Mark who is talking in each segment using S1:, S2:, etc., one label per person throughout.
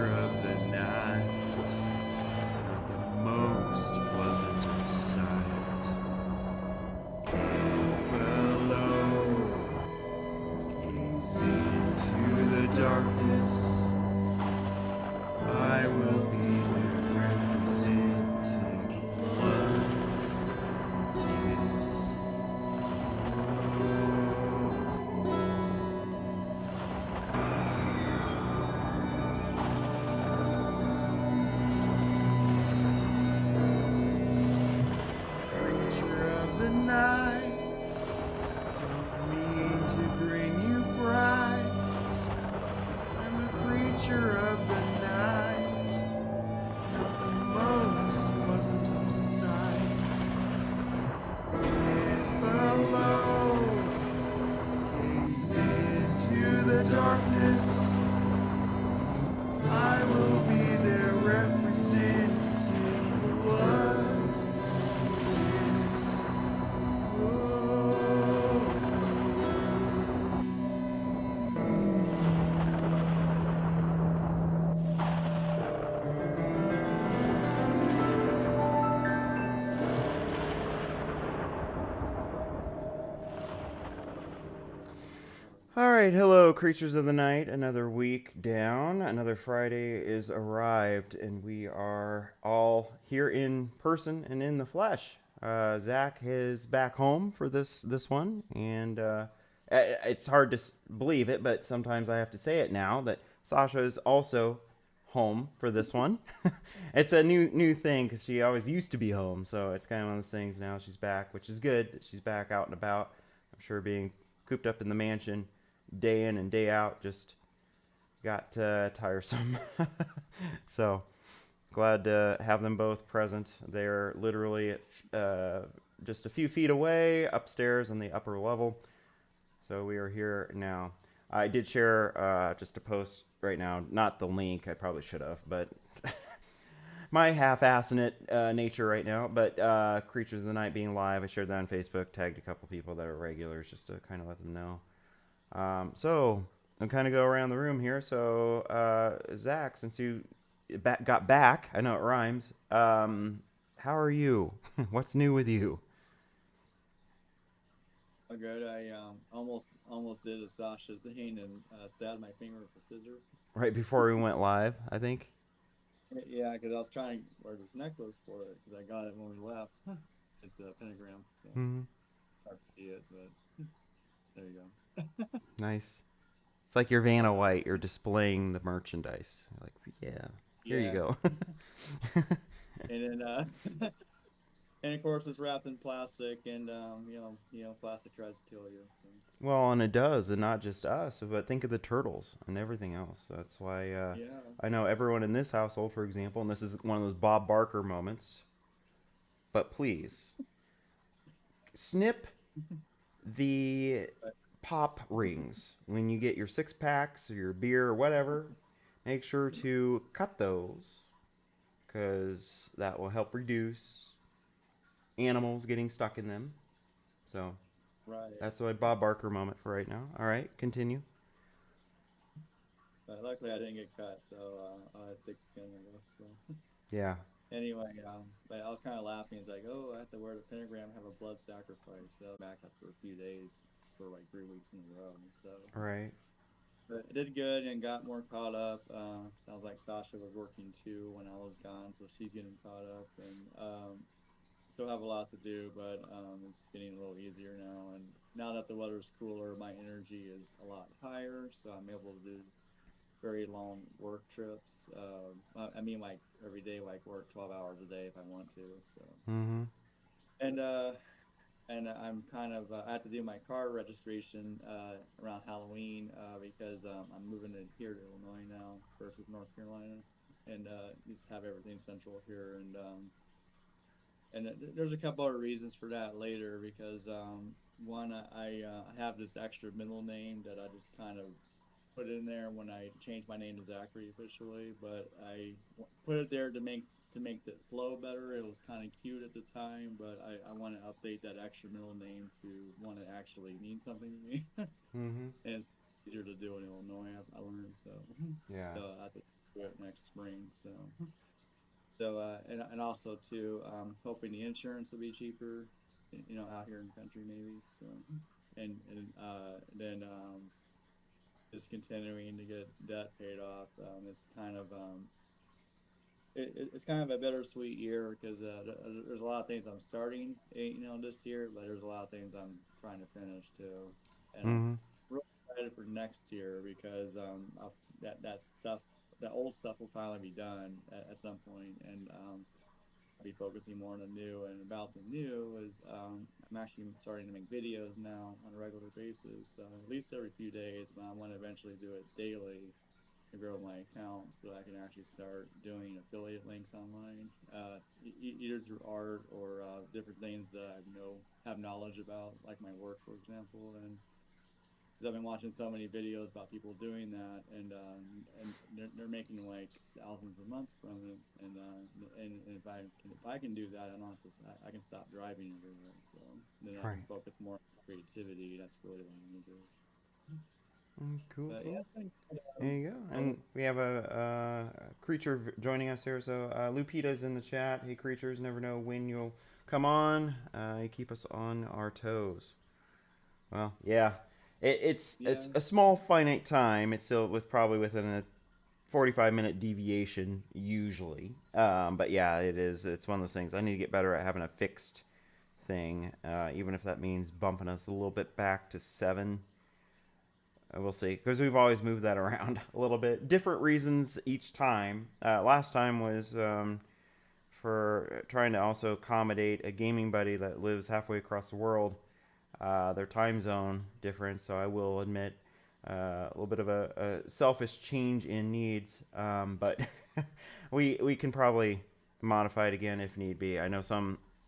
S1: creature of the night, not the most pleasant of sight. Fellow, gaze into the darkness. I will be there representing blood's kiss. Creature of the night, don't mean to bring you fright. I'm a creature of the night, not the most pleasant of sight. If alone, gaze into the darkness. I will be there representing blood's kiss. All right, hello, creatures of the night. Another week down, another Friday is arrived, and we are all here in person and in the flesh. Zach is back home for this one, and it's hard to believe it, but sometimes I have to say it now that Sasha is also home for this one. It's a new thing because she always used to be home, so it's kind of one of those things. Now she's back, which is good. She's back out and about. I'm sure being cooped up in the mansion day in and day out just got tiresome. So glad to have them both present. They're literally just a few feet away upstairs on the upper level. So we are here now. I did share just a post right now, not the link, I probably should have, but my half-assing nature right now. But Creatures of the Night being live, I shared that on Facebook, tagged a couple people that are regulars just to kind of let them know. So I'll kind of go around the room here. So Zach, since you got back, I know it rhymes. How are you? What's new with you?
S2: Oh, good. I almost did a Sasha thing and stabbed my finger with a scissor.
S1: Right before we went live, I think.
S2: Yeah, because I was trying to wear this necklace for it because I got it when we left. It's a pentagram. So
S1: Mm-hmm.
S2: hard to see it, but there you go.
S1: Nice. It's like your Vanna White. You're displaying the merchandise. You're like, yeah, here you
S2: Yeah,
S1: go.
S2: and then and of course it's wrapped in plastic, and plastic tries to kill you. So
S1: Well, and it does, and not just us, but think of the turtles and everything else. That's why
S2: yeah,
S1: I know everyone in this household, for example, and this is one of those Bob Barker moments. But please snip the
S2: but
S1: pop rings when you get your six packs or your beer or whatever. Make sure to cut those because that will help reduce animals getting stuck in them. So
S2: right.
S1: that's my Bob Barker moment for right now. All right, continue.
S2: But luckily I didn't get cut, so I had thick skin, I guess. So.
S1: Yeah.
S2: Anyway, but I was kind of laughing. It's like, oh, I have to wear the pentagram, have a blood sacrifice. So back after a few days for like 3 weeks in a row. So,
S1: All right.
S2: but I did good and got more caught up. Sounds like Sasha was working too when I was gone, so she's getting caught up and still have a lot to do, but it's getting a little easier now. And now that the weather's cooler, my energy is a lot higher, so I'm able to do very long work trips. I mean, like every day, like work 12 hours a day if I want to. So,
S1: Mm-hmm.
S2: and I'm kind of I have to do my car registration around Halloween because I'm moving to here to Illinois now versus North Carolina, and just have everything central here. And there's a couple other reasons for that later because one I have this extra middle name that I just kind of put in there when I changed my name to Zachary officially, but put it there to make the flow better. It was kind of cute at the time, but I want to update that extra middle name to one that actually means something to me, and
S1: Mm-hmm.
S2: it's easier to do in Illinois. I learned so
S1: Yeah.
S2: so I think. do it next spring. And also too, hoping the insurance will be cheaper, out here in the country maybe. So, and then just continuing to get debt paid off. It's kind of it's kind of a bittersweet year because there's a lot of things I'm starting, this year, but there's a lot of things I'm trying to finish too, and I'm
S1: Mm-hmm.
S2: really excited for next year because that stuff, that old stuff will finally be done at some point, and I'll be focusing more on the new. And about the new is I'm actually starting to make videos now on a regular basis, so at least every few days, but I want to eventually do it daily to grow my account so I can actually start doing affiliate links online, either through art or different things that I have knowledge about, like my work, for example. And 'cause I've been watching so many videos about people doing that, and they're making like thousands a month from it. And if I can do that, I don't have to. I can stop driving everywhere. So then I can
S1: Right.
S2: focus more on creativity. That's really what I want to do.
S1: Cool,
S2: But yeah,
S1: cool.
S2: I think,
S1: There you go.
S2: oh,
S1: And we have a creature joining us here. So Lupita's in the chat. Hey, creatures, never know when you'll come on. You keep us on our toes. Well, yeah. It's
S2: yeah.
S1: a small finite time. It's still probably within a 45-minute deviation usually. But yeah, it is. It's one of those things. I need to get better at having a fixed thing, even if that means bumping us a little bit back to 7. We'll see, because we've always moved that around a little bit. Different reasons each time. Last time was for trying to also accommodate a gaming buddy that lives halfway across the world. Their time zone difference, so I will admit a little bit of a selfish change in needs, but we can probably modify it again if need be. I know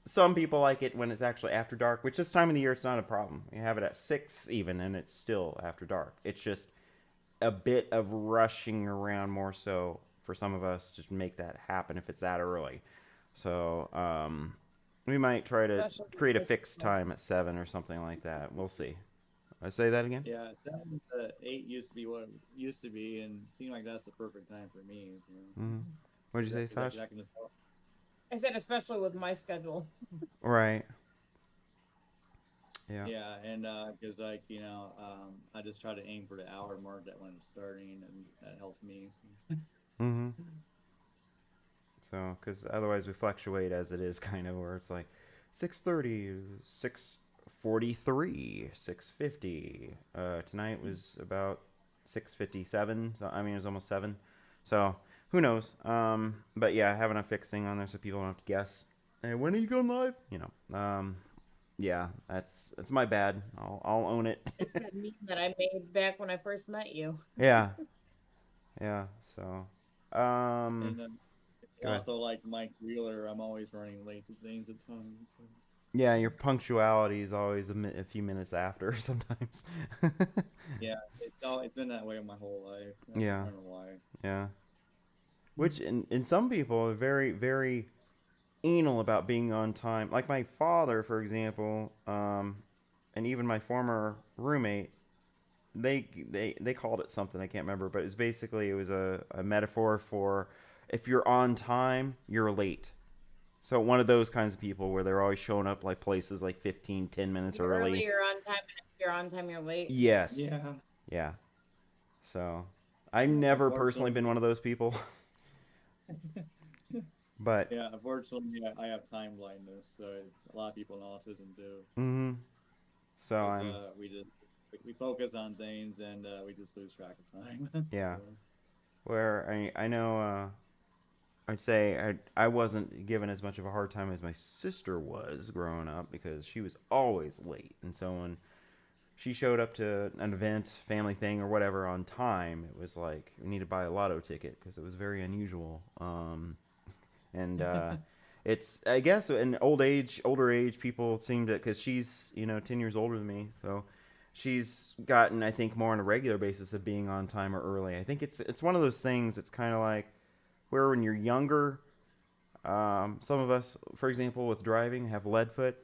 S1: some people like it when it's actually after dark, which this time of the year it's not a problem. You have it at 6 even, and it's still after dark. It's just a bit of rushing around more so for some of us to make that happen if it's that early. So we might try to
S3: Especially
S1: create a
S3: with
S1: fixed time at 7 or something like that. We'll see. I say that again.
S2: Yeah, 7 to 8 used to be what it used to be, and it seemed like that's the perfect time for me.
S1: Mm-hmm. What'd you say,
S2: Is that
S1: Sash?
S2: that can just help?
S3: I said, especially with my schedule.
S1: Right. Yeah.
S2: Yeah, and because I just try to aim for the hour mark that when it's starting, and that helps me.
S1: Mm-hmm. So, because otherwise we fluctuate as it is, kind of where it's like 6:30, 6:43, 6:50. Tonight was about 6:57. So I mean, it was almost 7. So who knows? But yeah, having a fixed thing on there so people don't have to guess. Hey, when are you going live? Yeah, that's my bad. I'll own it.
S3: It's that meme that I made back when I first met you.
S1: Yeah, yeah. So, um,
S2: And
S1: go ahead.
S2: also like Mike Wheeler, I'm always running late to things at times. So.
S1: Yeah, your punctuality is always a few minutes after sometimes.
S2: Yeah, it's been that way my whole life. I
S1: Yeah,
S2: don't know why.
S1: yeah. Which in some people are very very anal about being on time. Like my father, for example, and even my former roommate. They called it something I can't remember, but it was a metaphor for if you're on time, you're late. So one of those kinds of people where they're always showing up like places like 15, 10 minutes
S3: You're early,
S1: early.
S3: you're on time, and if you're on time, you're late.
S1: Yes.
S2: Yeah,
S1: Yeah. So I've
S2: yeah.
S1: never personally been
S2: Unfortunately,
S1: one of those people, but
S2: yeah. Unfortunately, I have time blindness, so it's a lot of people in autism do.
S1: mm-hmm. So
S2: Because
S1: I'm
S2: we focus on things and we just lose track of time.
S1: yeah.
S2: So
S1: Where I know I'd say I wasn't given as much of a hard time as my sister was growing up because she was always late, and so when she showed up to an event, family thing, or whatever on time, it was like we need to buy a lotto ticket because it was very unusual. And it's I guess in older age, people seem to because she's 10 years older than me, so she's gotten I think more on a regular basis of being on time or early. I think it's one of those things. It's kind of like where when you're younger, some of us, for example, with driving, have lead foot,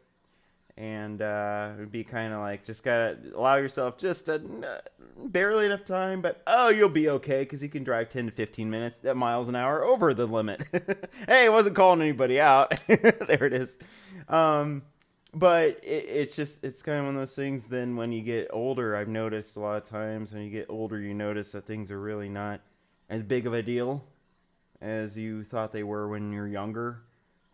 S1: and it'd be kind of like just gotta allow yourself just barely enough time, but you'll be okay because you can drive 10 to 15 minutes miles an hour over the limit. Hey, I wasn't calling anybody out. There it is. But it's kind of one of those things. Then when you get older, I've noticed a lot of times when you get older, you notice that things are really not as big of a deal as you thought they were when you're younger,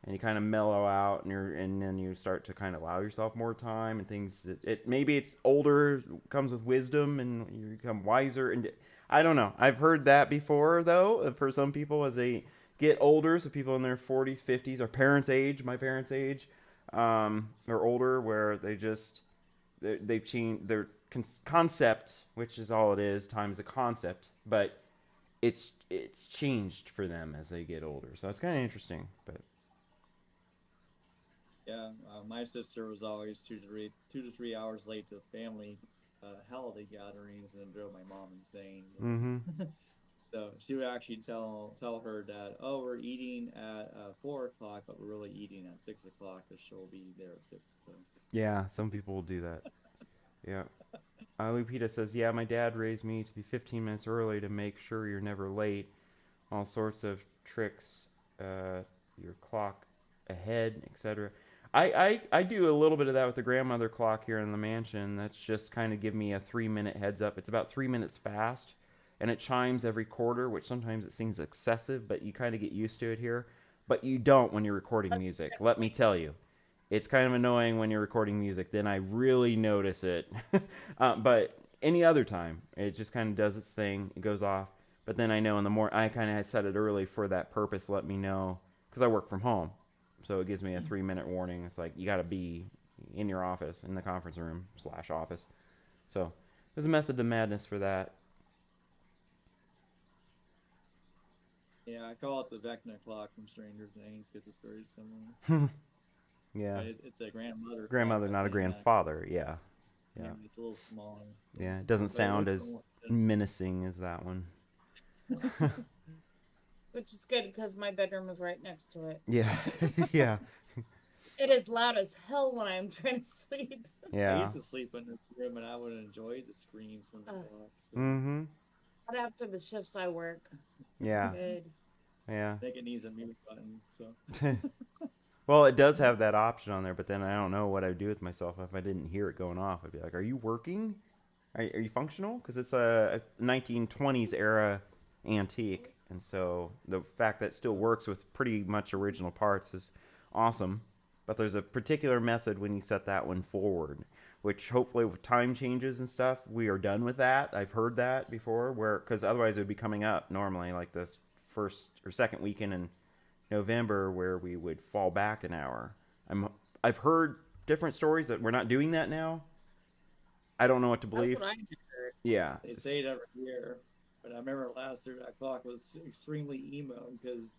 S1: and you kind of mellow out, and then you start to kind of allow yourself more time and things. Maybe it's older comes with wisdom, and you become wiser. And I don't know. I've heard that before though. For some people, as they get older, so people in their 40s, 50s, our parents' age, my parents' age, or older, where they've changed their concept, which is all it is. Time is a concept, but it's changed for them as they get older. So it's kind of interesting, but.
S2: Yeah, my sister was always 2 to 3 hours late to family holiday gatherings, and it drove my mom insane.
S1: Mm-hmm.
S2: So she would actually tell her dad, "Oh, we're eating at 4 o'clock, but we're really eating at 6 o'clock, because she'll be there at 6." So
S1: Yeah, some people will do that. Yeah. Lupita says, "Yeah, my dad raised me to be 15 minutes early to make sure you're never late. All sorts of tricks, your clock ahead, etc." I do a little bit of that with the grandmother clock here in the mansion. That's just kind of give me a 3 minute heads up. It's about 3 minutes fast, and it chimes every quarter, which sometimes it seems excessive, but you kind of get used to it here. But you don't when you're recording music. Let me tell you, it's kind of annoying when you're recording music. Then I really notice it. But any other time, it just kind of does its thing. It goes off. But then I know in the morning, I kind of set it early for that purpose. Let me know, because I work from home. So it gives me a 3 minute warning. It's like, you got to be in your office, in the conference room / office. So there's a method to madness for that.
S2: yeah, I call it the Vecna clock from Stranger Things because it's very similar.
S1: Yeah.
S2: But it's a grandmother.
S1: Grandmother,
S2: clock,
S1: not a grandfather. Yeah. Yeah.
S2: It's a little smaller. So.
S1: Yeah. It doesn't
S2: But it
S1: sound
S2: works
S1: as
S2: for more.
S1: menacing as that one.
S3: Which is good because my bedroom is right next to it.
S1: Yeah. Yeah.
S3: It is loud as hell when I'm trying to sleep.
S2: I
S1: Yeah.
S2: used to sleep in the room, and I would enjoy the screams from the clock. So.
S1: Mm-hmm.
S3: But after the shifts I work,
S1: Yeah.
S3: good.
S1: Yeah.
S2: I think it needs a mute button. So.
S1: Well, it does have that option on there, but then I don't know what I'd do with myself if I didn't hear it going off. I'd be like, "Are you working? Are you functional?" Because it's a 1920s era antique, and so the fact that it still works with pretty much original parts is awesome. But there's a particular method when you set that one forward, which hopefully with time changes and stuff, we are done with that. I've heard that before, where because otherwise it would be coming up normally like this first or second weekend in November, where we would fall back an hour. I've heard different stories that we're not doing that now. I don't know what to
S3: That's
S1: believe.
S3: what I heard.
S1: Yeah.
S2: They say it every year, but I remember last year that clock was extremely emo because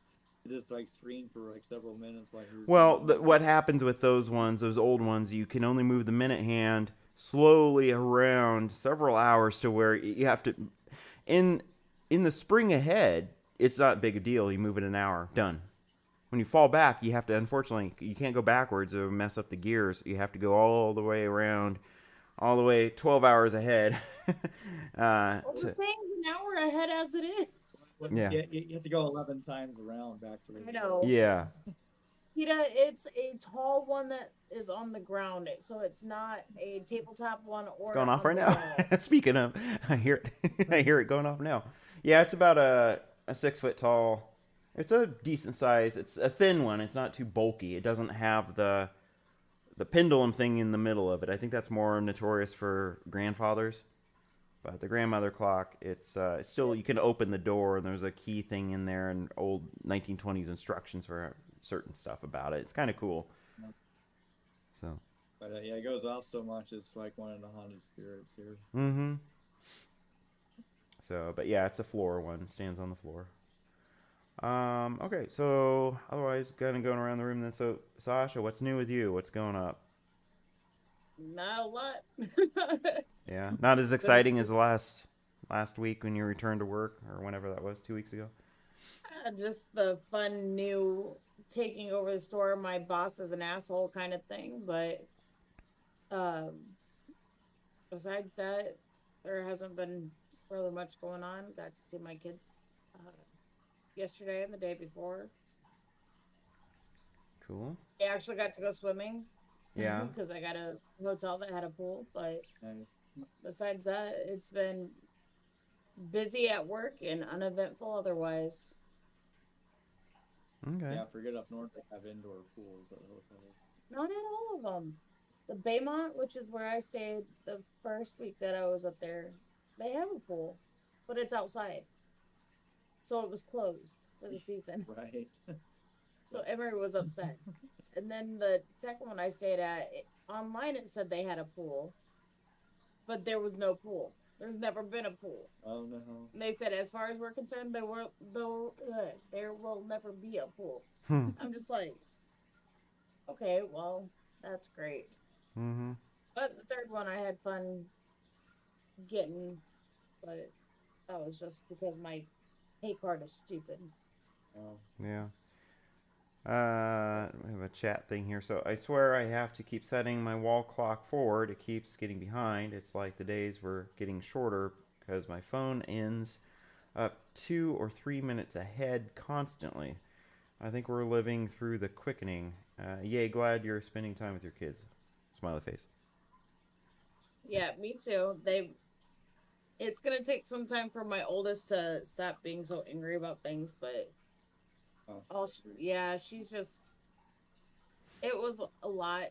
S2: it just like screamed for like several minutes while you were.
S1: Well, what happens with those ones, those old ones, you can only move the minute hand slowly around several hours to where you have to. In in the spring ahead, it's not big a deal. You move it an hour, done. When you fall back, you have to. Unfortunately, you can't go backwards or mess up the gears. You have to go all the way around, all the way 12 hours ahead.
S3: Well, the thing's an hour ahead as it is.
S1: Yeah.
S2: You have to go 11 times around back to where
S3: I know.
S1: Yeah.
S3: Peter, it's a tall one that is on the ground, so it's not a tabletop one or
S1: It's going off
S3: on
S1: right
S3: the
S1: now.
S3: wall.
S1: Speaking of, I hear it. I hear it going off now. Yeah, it's about a 6 foot tall. It's a decent size. It's a thin one. It's not too bulky. It doesn't have the pendulum thing in the middle of it. I think that's more notorious for grandfathers. But the grandmother clock, it's still, you can open the door and there's a key thing in there and old 1920s instructions for certain stuff about it. It's kind of cool. So.
S2: But yeah, it goes off so much. It's like one of the haunted spirits here.
S1: Mm-hmm. So, but yeah, it's a floor one. It stands on the floor. Okay, so otherwise, kind of going around the room then. So, Sasha, what's new with you? What's going up?
S3: Not a lot.
S1: Yeah, not as exciting as last week when you returned to work, or whenever that was, 2 weeks ago.
S3: Just the fun new taking over the store. My boss is an asshole kind of thing, but Um, Besides that, there hasn't been really much going on. Got to see my kids yesterday and the day before.
S1: Cool.
S3: I actually got to go swimming
S1: Yeah.
S3: because I got a hotel that had a pool. But
S2: Nice.
S3: besides that, it's been busy at work and uneventful otherwise.
S1: Okay.
S2: Yeah, I forget up north they have indoor pools at the hotels.
S3: Not at all of them. The Baymont, which is where I stayed the first week that I was up there, they have a pool, but it's outside. So it was closed for the season.
S2: Right.
S3: So Emery was upset. And then the second one I stayed at, online it said they had a pool, but there was no pool. There's never been a pool.
S2: Oh no.
S3: And they said, as far as we're concerned, there will never be a pool.
S1: Hmm.
S3: I'm just like, okay, well, that's great.
S1: Mm-hmm.
S3: But the third one I had fun getting, but that was just because my pay card is stupid.
S2: Oh.
S1: Yeah. We have a chat thing here. So I swear I have to keep setting my wall clock forward. It keeps getting behind. It's like the days were getting shorter because my phone ends up 2 or 3 minutes ahead constantly. I think we're living through the quickening. Yay, glad you're spending time with your kids. Smiley face.
S3: Yeah, me too. It's gonna take some time for my oldest to stop being so angry about things, but
S2: Oh.
S3: yeah, she's just it was a lot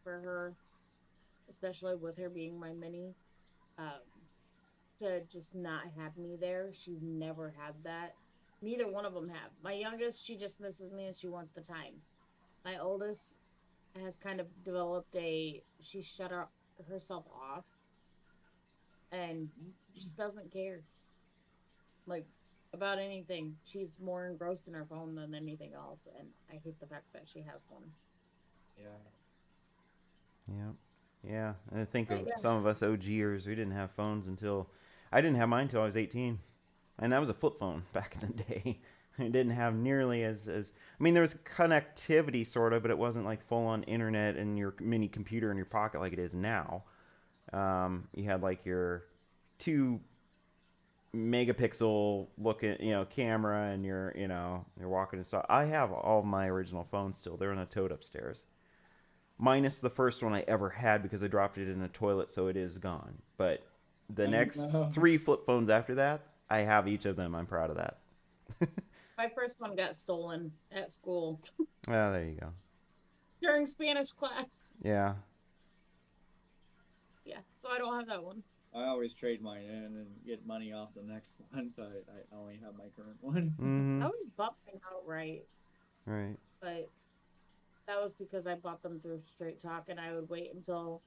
S3: for her, especially with her being my mini. Um, to just not have me there. She's never had that. Neither one of them have. My youngest, she just misses me and she wants the time. My oldest has kind of developed she shut herself off and just doesn't care like about anything. She's more engrossed in her phone than anything else, and I hate the fact that she has one.
S2: Yeah.
S1: Yeah. Yeah. And I think
S3: But
S1: of
S3: yeah,
S1: some of us OGers, we didn't have phones until I didn't have mine until I was 18. And that was a flip phone back in the day. It didn't have nearly as I mean there was connectivity sort of, but it wasn't like full on internet and your mini computer in your pocket like it is now. You had like your 2 megapixel looking camera and you're walking and stuff. I have all my original phones still. They're in a tote upstairs, minus the first one I ever had because I dropped it in a toilet, so it is gone. But the
S2: Oh
S1: next
S2: no.
S1: 3 flip phones after that, I have each of them. I'm proud of that.
S3: my first one got stolen at school
S1: Oh, there you go.
S3: during Spanish class.
S1: Yeah.
S3: Yeah, so I don't have that one.
S2: I always trade mine in and get money off the next one, so I only have my current one.
S3: I
S1: Mm-hmm.
S3: always bought mine outright,
S1: Right.
S3: but that was because I bought them through Straight Talk, and I would wait until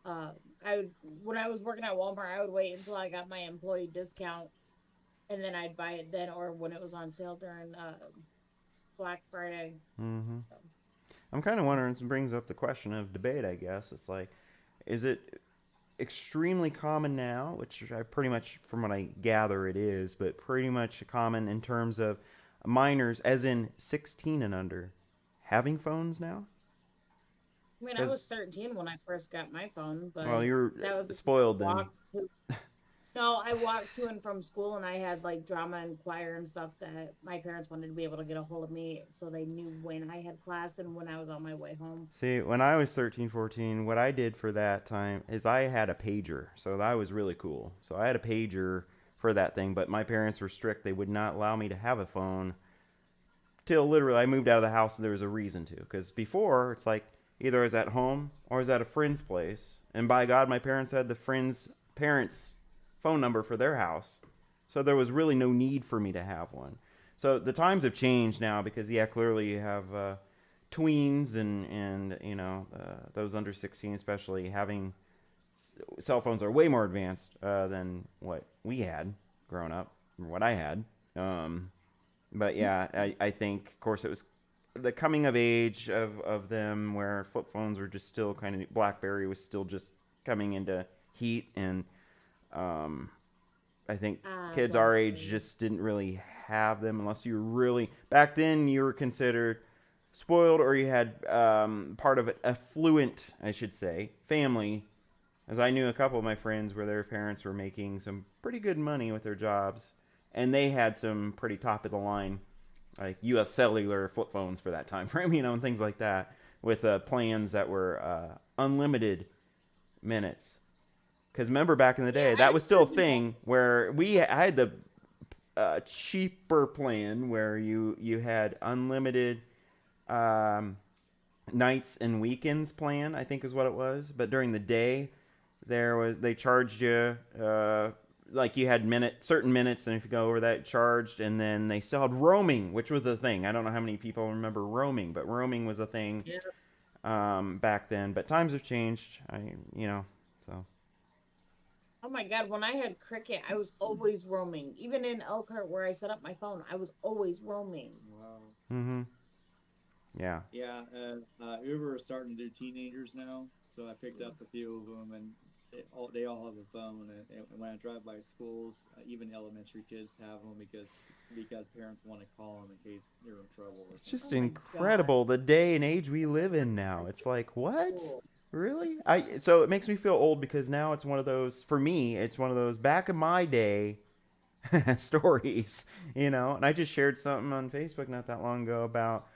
S3: uh, I would when I was working at Walmart, I would wait until I got my employee discount, and then I'd buy it then, or when it was on sale during Black Friday.
S1: Mm-hmm.
S3: So,
S1: I'm kind of wondering. This brings up the question of debate. I guess it's like, is it extremely common now, which I pretty much, from what I gather, it is, but pretty much common in terms of minors, as in 16 and under, having phones now?
S3: I mean, I was
S1: Because,
S3: 13 when I first got my phone,
S1: well,
S3: but
S1: you're
S3: that was because I
S1: spoiled then.
S3: walked to No, I walked to and from school, and I had like drama and choir and stuff that my parents wanted to be able to get a hold of me so they knew when I had class and when I was on my way home.
S1: See, when I was 13, 14, what I did for that time is I had a pager. So that was really cool. So I had a pager for that thing, but my parents were strict. They would not allow me to have a phone till literally I moved out of the house and there was a reason to. Because before, it's like either I was at home or I was at a friend's place. And by God, my parents had the friend's parents' phone number for their house. So there was really no need for me to have one. So the times have changed now because, yeah, clearly you have tweens and those under 16 especially having cell phones are way more advanced than what we had growing up or what I had. Um, but yeah, I think, of course, it was the coming of age of them where flip phones were just still kind of, BlackBerry was still just coming into heat. And um, I think
S3: Ah,
S1: kids our age
S3: Blackberry.
S1: just didn't really have them unless you were really, back then you were considered spoiled or you had part of it affluent, I should say, family. As I knew a couple of my friends where their parents were making some pretty good money with their jobs, and they had some pretty top of the line, like U.S. cellular flip phones for that time frame, and things like that, with plans that were unlimited minutes. Because remember back in the
S3: Yeah,
S1: day, that
S3: I
S1: was still a
S3: heard people.
S1: thing where I had the cheaper plan where you had unlimited um, nights and weekends plan, I think is what it was. But during the day, they charged you like you had certain minutes, and if you go over that, charged. And then they still had roaming, which was the thing. I don't know how many people remember roaming, but roaming was a thing
S3: Yeah.
S1: back then. But times have changed. So
S3: Oh my God, when I had Cricket, I was always roaming. Even in Elkhart, where I set up my phone, I was always roaming.
S2: Wow.
S1: mm-hmm. Yeah.
S2: Yeah, Uber is starting to do teenagers now, so I picked up a few of them, and they all have a phone. And when I drive by schools, even elementary kids have them because parents want to call them in case you're in trouble or
S1: It's just
S3: Oh
S2: something.
S3: my God,
S1: incredible the day and age we live in now.
S3: that's
S1: It's like, what?
S3: cool.
S1: Really? So it makes me feel old because now it's one of those, for me, it's one of those back in my day stories, And I just shared something on Facebook not that long ago about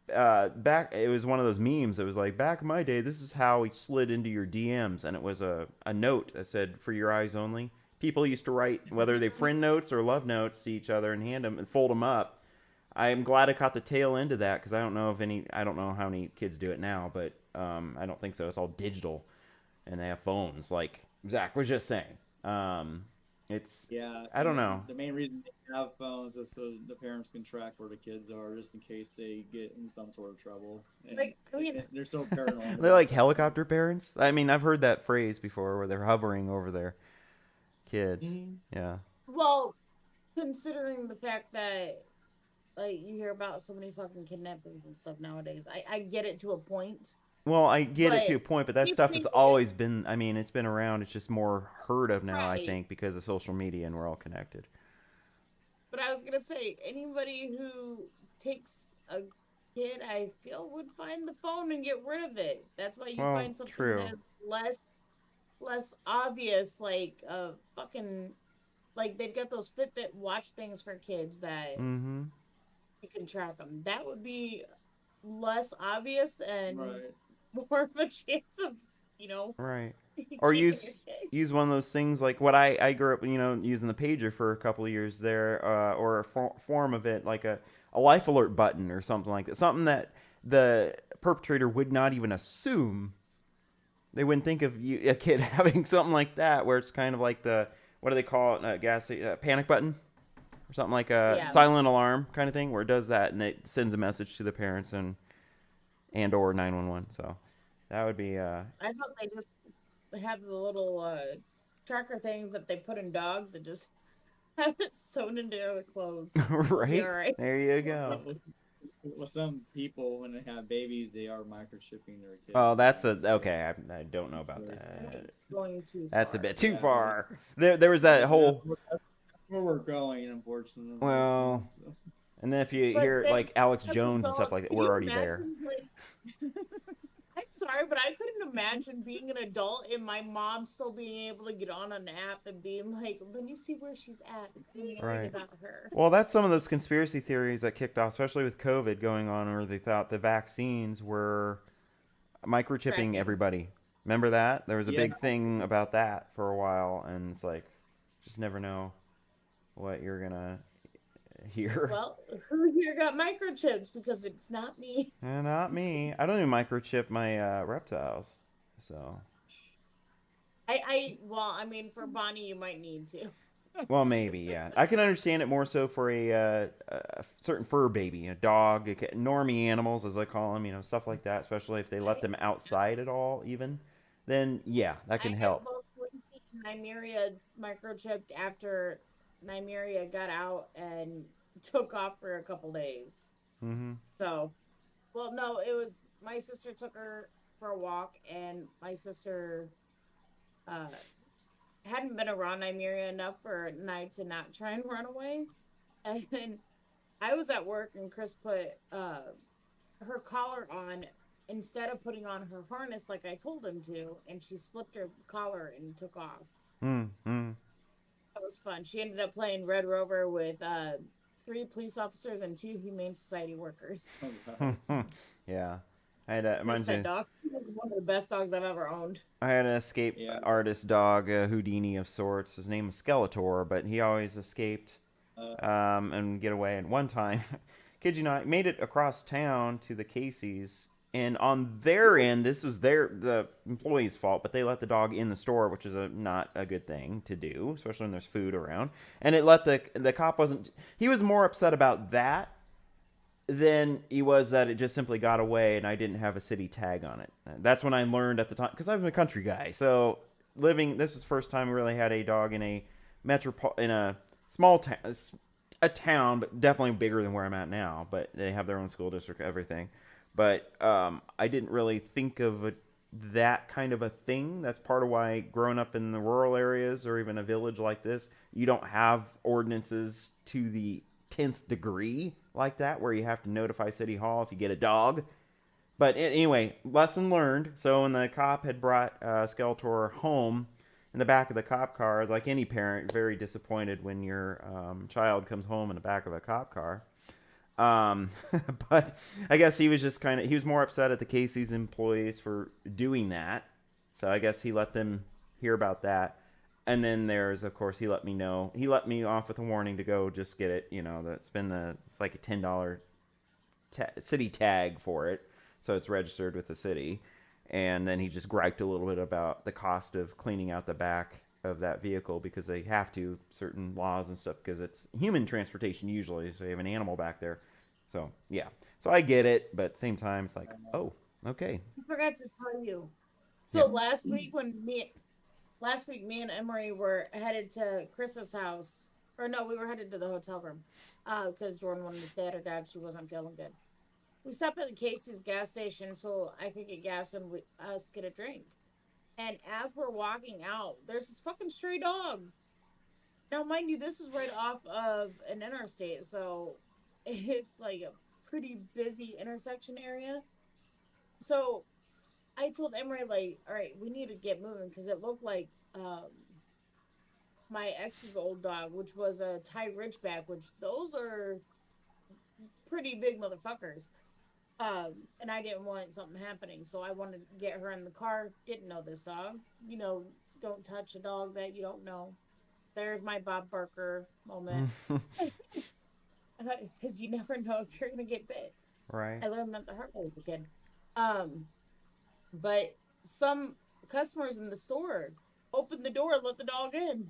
S1: back. It was one of those memes that was like, back in my day, this is how we slid into your DMs, and it was a note that said, "For your eyes only." People used to write whether they friend notes or love notes to each other and hand them and fold them up. I'm glad I caught the tail end of that because I don't know how many kids do it now, but I don't think so. It's all digital, and they have phones, like Zach was just saying. It's
S2: Yeah,
S1: I don't know.
S2: the main reason they have phones is so the parents can track where the kids are, just in case they get in some sort of trouble. And
S3: Like, I mean,
S2: they're so paranoid
S1: They're
S2: about
S1: like
S2: that now.
S1: helicopter parents. I mean, I've heard that phrase before where they're hovering over their kids.
S2: Mhm.
S1: Yeah.
S3: well, considering the fact that like you hear about so many fucking kidnappings and stuff nowadays, I get it to a point,
S1: Well, I get it to
S3: but
S1: a point, but that
S3: you
S1: stuff has
S3: think
S1: always been. I mean, it's been around. It's just more heard of now, I
S3: right.
S1: think, because of social media and we're all connected.
S3: But I was gonna say anybody who takes a kid, I feel would find the phone and get rid of it. That's why you
S1: Well,
S3: find something
S1: true.
S3: that is less obvious, like fucking like they've got those Fitbit watch things for kids that
S1: Mm-hmm.
S3: you can track them. That would be less obvious and
S2: Right.
S3: more of a chance of you know
S1: Right. Or
S3: keeping your
S1: use
S3: kid.
S1: use one of those things like what I grew up, using the pager for a couple of years there, or a form of it like a life alert button or something like that. Something that the perpetrator would not even assume. They wouldn't think of a kid having something like that, where it's kind of like the what do they call it? Gas panic button or something like a
S3: Yeah,
S1: silent alarm kind of thing, where it does that and it sends a message to the parents and or 911. So that would be
S3: I thought they just have the little tracker things that they put in dogs that just have it sewn into their clothes. They'll be all
S1: right.
S3: right.
S1: There you
S2: Well,
S1: go.
S2: with some people, when they have babies, they are microchipping their
S1: Oh,
S2: kids
S1: that's
S2: now.
S1: a
S2: So
S1: okay. I don't know about
S2: there's
S1: that.
S3: Going too
S1: That's a
S3: far.
S1: bit too
S2: yeah,
S1: far. There was that
S2: that's
S1: whole
S2: where we're going, unfortunately.
S1: well,
S2: So.
S1: and then if you
S3: But
S1: hear
S3: then
S1: like Alex
S3: as
S1: Jones and stuff
S3: adults,
S1: like that,
S3: can
S1: we're
S3: you
S1: already there.
S3: imagine like I'm sorry, but I couldn't imagine being an adult and my mom still being able to get on an app and being like, let me see where she's at because I'm worried
S1: Right.
S3: about her.
S1: Well, that's some of those conspiracy theories that kicked off, especially with COVID going on, where they thought the vaccines were microchipping
S3: Tracking.
S1: everybody. Remember that? There was a
S2: Yeah,
S1: big thing about that for a while, and it's like, just never know what you're gonna hear.
S3: Well, who here got microchips? Because it's not me.
S1: Not me. I don't even microchip my reptiles. So,
S3: Well, I mean, for Bonnie, you might need to.
S1: well, maybe, yeah. I can understand it more so for a certain fur baby, a dog, normie animals, as I call them, stuff like that, especially if they let
S3: I,
S1: them outside at all, even. Then, yeah, that
S3: I
S1: can
S3: had
S1: help.
S3: both Quincy and Nymeria microchipped after Nymeria got out and took off for a couple days.
S1: Mm-hmm.
S3: So, well, no, it was my sister took her for a walk, and my sister uh, hadn't been around Nymeria enough for Nye to not try and run away. And then I was at work, and Chris put her collar on instead of putting on her harness like I told him to, and she slipped her collar and took off.
S1: Mm, mm.
S3: That was fun. She ended up playing Red Rover with three police officers and two Humane Society workers.
S2: Oh God.
S1: Yeah. I had a,
S3: Miss
S1: reminds
S3: that
S1: me,
S3: dog. He was one of the best dogs I've ever owned.
S1: I had an escape
S2: Yeah.
S1: artist dog, a Houdini of sorts. His name was Skeletor, but he always escaped
S2: Uh,
S1: and get away. And one time, kid you not, made it across town to the Casey's, and on their end, this was the employee's fault, but they let the dog in the store, which is not a good thing to do, especially when there's food around. And it let the cop wasn't. He was more upset about that than he was that it just simply got away and I didn't have a city tag on it. That's when I learned at the time, because I'm a country guy. So this was the first time I really had a dog in a in a small town, a town, but definitely bigger than where I'm at now. But they have their own school district, everything. But I didn't really think of that kind of a thing. That's part of why growing up in the rural areas or even a village like this, you don't have ordinances to the 10th degree like that where you have to notify City Hall if you get a dog. But anyway, lesson learned. So when the cop had brought Skeletor home, in the back of the cop car, like any parent, very disappointed when your child comes home in the back of a cop car. Um, but I guess he was just he was more upset at the Casey's employees for doing that. So I guess he let them hear about that. And then there's, of course, he let me know. He let me off with a warning to go just get it. It's like a $10 city tag for it. So it's registered with the city. And then he just griped a little bit about the cost of cleaning out the back of that vehicle because they have to, certain laws and stuff, because it's human transportation usually. So you have an animal back there. So, yeah. So I get it. But at the same time, it's like, oh, okay.
S3: I forgot to tell you. So
S1: Yep.
S3: last week me and Emery were headed to Chris's house. Or no, we were headed to the hotel room. Because Jordan wanted to stay at her dad. She wasn't feeling good. We stopped at the Casey's gas station so I could get gas and us get a drink. And as we're walking out, there's this fucking stray dog. Now, mind you, this is right off of an interstate, so it's like a pretty busy intersection area. So I told Emery, like, all right, we need to get moving because it looked like my ex's old dog, which was a Thai Ridgeback, which those are pretty big motherfuckers. And I didn't want something happening, so I wanted to get her in the car. Didn't know this dog. Don't touch a dog that you don't know. There's my Bob Barker moment. Because you never know if you're gonna get bit.
S1: Right.
S3: I learned that the hard way as a kid. Um, but some customers in the store opened the door and let the dog in.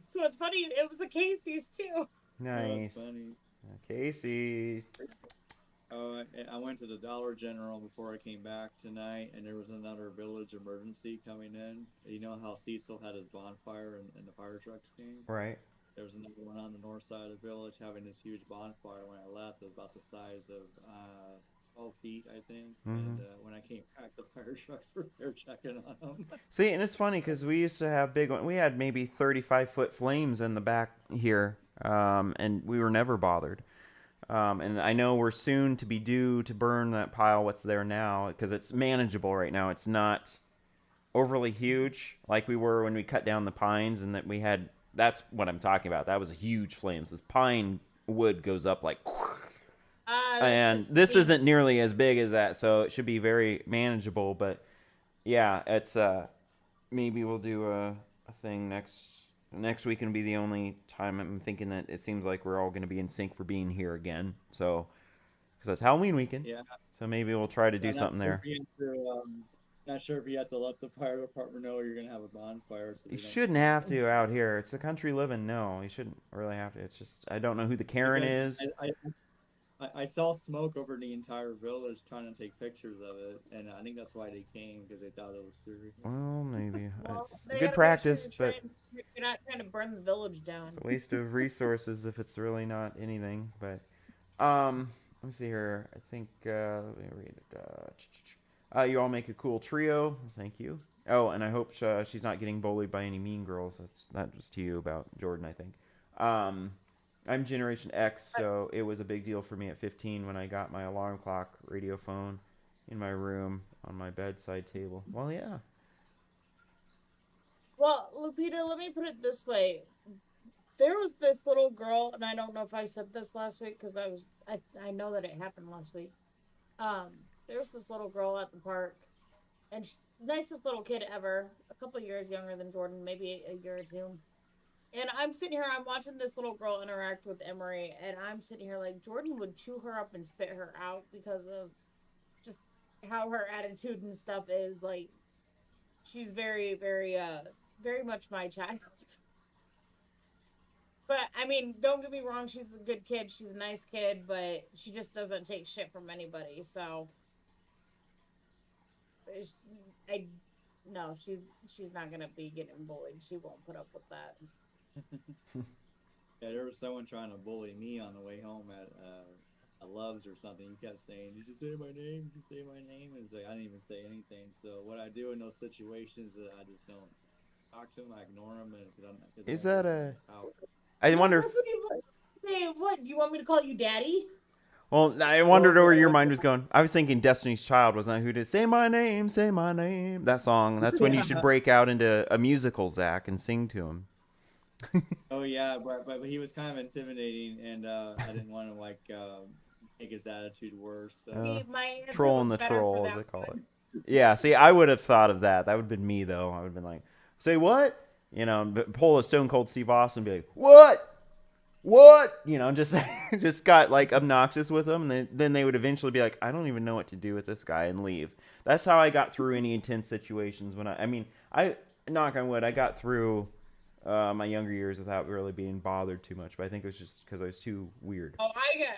S3: So it's funny. It was a Casey's too.
S1: Nice.
S2: funny.
S1: Casey.
S2: I went to the Dollar General before I came back tonight, and there was another village emergency coming in. You know how Cecil had his bonfire and the fire trucks came?
S1: Right.
S2: There was another one on the north side of the village having this huge bonfire. When I left, it was about the size of 12 feet, I think. And when I came back, the fire trucks were there checking on them.
S1: See, and it's funny because we used to have big one. We had maybe 35-foot flames in the back here, and we were never bothered. And I know we're soon to be due to burn that pile what's there now because it's manageable right now. It's not overly huge like we were when we cut down the pines and that we had. That's what I'm talking about. That was a huge flames. This pine wood goes up like. And this isn't nearly as big as that, so it should be very manageable. But yeah, it's maybe we'll do a thing next week, and be the only time I'm thinking that it seems like we're all going to be in sync for being here again. So because that's Halloween weekend,
S2: Yeah.
S1: So maybe we'll try to do
S2: not
S1: something
S2: sure
S1: there.
S2: if you have to, not sure if you have to let the fire department know you're gonna have a bonfire. So
S1: You shouldn't have to out here. It's the country living. No, you shouldn't really have to. It's just I don't know who the Karen is.
S2: I saw smoke over the entire village trying to take pictures of it, and I think that's why they came because they thought it was serious.
S1: Well, maybe
S3: Well,
S1: it's
S3: they
S1: good
S3: gotta
S1: practice,
S3: make sure
S1: but
S3: you're not trying to burn the village down.
S1: it's a waste of resources if it's really not anything. But let me see here. I think let me read it. You all make a cool trio. Thank you. Oh, and I hope she's not getting bullied by any mean girls. That was to you about Jordan, I think. I'm Generation X, so it was a big deal for me at 15 when I got my alarm clock radio phone in my room on my bedside table. Well, yeah.
S3: Well, Lupita, let me put it this way. There was this little girl, and I don't know if I said this last week because I know that it happened last week. There was this little girl at the park, and she's the nicest little kid ever. A couple years younger than Jordan, maybe a year or two. And I'm sitting here, I'm watching this little girl interact with Emery, and I'm sitting here like Jordan would chew her up and spit her out because of just how her attitude and stuff is. Like she's very, very, very much my child. But I mean, don't get me wrong, she's a good kid, she's a nice kid, but she just doesn't take shit from anybody. So I no, she's not gonna be getting bullied. She won't put up with that.
S2: Yeah, there was someone trying to bully me on the way home at Love's or something. He kept saying, "Did you say my name? Did you say my name?" And it's like I didn't even say anything. So what I do in those situations is I just don't talk to him. I ignore him, and cause
S1: Is
S2: I don't
S1: that
S2: get
S1: a?
S2: out.
S1: I
S3: No,
S1: wonder.
S3: that's what you say. What? Do you want me to call you daddy?
S1: Well, I wondered where your mind was going. I was thinking Destiny's Child, wasn't that who did Say My Name, Say My Name? That song. That's when you should
S2: Yeah.
S1: break out into a musical, Zach, and sing to him.
S2: Oh yeah, but he was kind of intimidating, and I didn't want to like make his attitude worse. So
S3: See, my answer was
S1: Trolling the
S3: better for
S1: troll, as
S3: that
S1: they call it.
S3: one.
S1: Yeah, see, I would have thought of that. That would have been me, though. I would have been like, say what? You know, pull a Stone Cold Steve Austin and be like, what? What? You know, just just got like obnoxious with them. And then they would eventually be like, I don't even know what to do with this guy and leave. That's how I got through any intense situations when I mean, I, knock on wood, I got through my younger years without really being bothered too much. But I think it was just because I was too weird.
S3: Oh, I got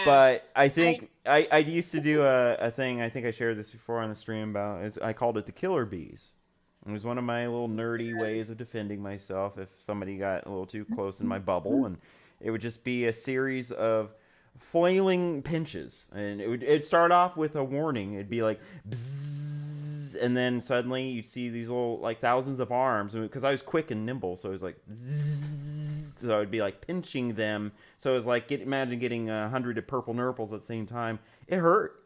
S1: But
S3: harassed.
S1: I think I used to do a thing. I think I shared this before on the stream about. Is I called it the killer bees. It was one of my little nerdy ways of defending myself if somebody got a little too close in my bubble, and it would just be a series of flailing pinches, and it'd start off with a warning. It'd be like, bzzz, and then suddenly you'd see these little like thousands of arms, because I was quick and nimble, so it was like, bzzz, so I'd be like pinching them. So it was like imagine getting 100 purple nurples at the same time. It hurt.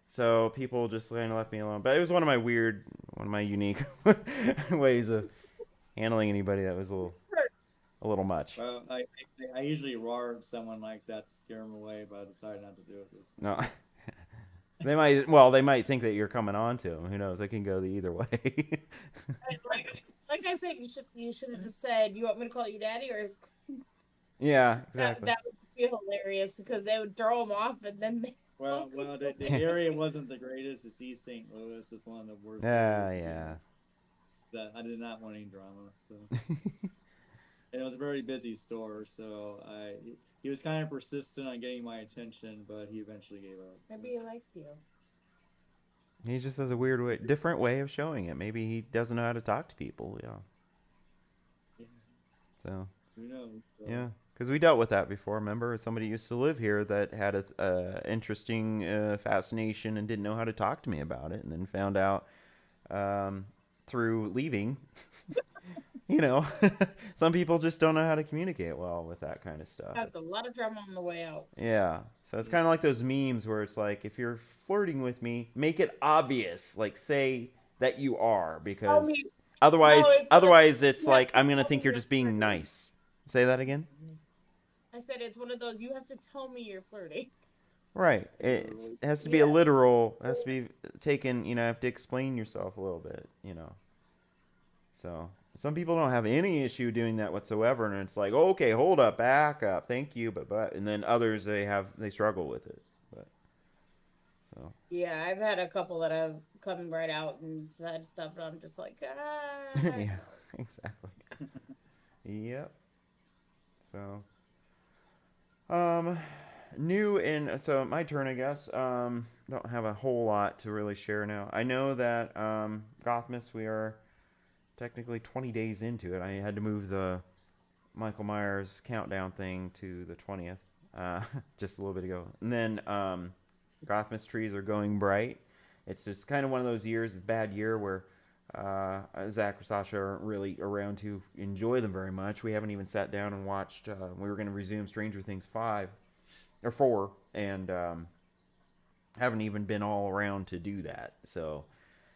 S1: So people just kind of left me alone. But it was one of my unique ways of handling anybody that was a little much.
S2: well, I usually roar at someone like that to scare them away, but I decided not to do it this
S1: No,
S2: time.
S1: they might think that you're coming on to them. Who knows? It can go the either way.
S3: Like I said, you should have just said, "You want me to call you daddy?" Or
S1: Yeah,
S3: that
S1: exactly.
S3: that would be hilarious because they would throw him off and then they.
S2: Well, the area wasn't the greatest. It's East St. Louis. It's one of the worst
S1: Yeah,
S2: areas.
S1: yeah.
S2: That I did not want any drama. So and it was a very busy store. So he was kind of persistent on getting my attention, but he eventually gave up.
S3: Maybe he liked you.
S1: He just has a different way of showing it. Maybe he doesn't know how to talk to people. Yeah.
S2: Yeah,
S1: So
S2: who knows? So,
S1: yeah, because we dealt with that before. Remember, somebody used to live here that had a interesting fascination and didn't know how to talk to me about it, and then found out through leaving. You know, some people just don't know how to communicate well with that kind of stuff.
S3: Has a lot of drama on the way out.
S1: Yeah. So it's kind of like those memes where it's like, if you're flirting with me, make it obvious. Like, say that you are, because
S3: No,
S1: otherwise,
S3: it's
S1: otherwise it's
S3: you have
S1: like
S3: to
S1: I'm gonna
S3: tell
S1: think
S3: me
S1: you're
S3: you're
S1: just being
S3: flirting.
S1: nice. Say that again.
S3: I said it's one of those. You have to tell me you're flirting.
S1: Right. It has to be a
S3: Yeah.
S1: literal. It has to be taken. You know, have to explain yourself a little bit. You know. So some people don't have any issue doing that whatsoever, and it's like, okay, hold up, back up, thank you, but, and then others they struggle with it. But so
S3: Yeah, I've had a couple that have come right out and said stuff, and I'm just like,
S1: yeah,
S3: no.
S1: exactly. Yep. So new in so my turn, I guess. Don't have a whole lot to really share now. I know that Gothmas, we are technically 20 days into it. I had to move the Michael Myers countdown thing to the 20th just a little bit ago. And then Gothmas trees are going bright. It's just kind of one of those years, it's a bad year where Zach or Sasha aren't really around to enjoy them very much. We haven't even sat down and watched. We were going to resume Stranger Things 5 or 4, and haven't even been all around to do that. So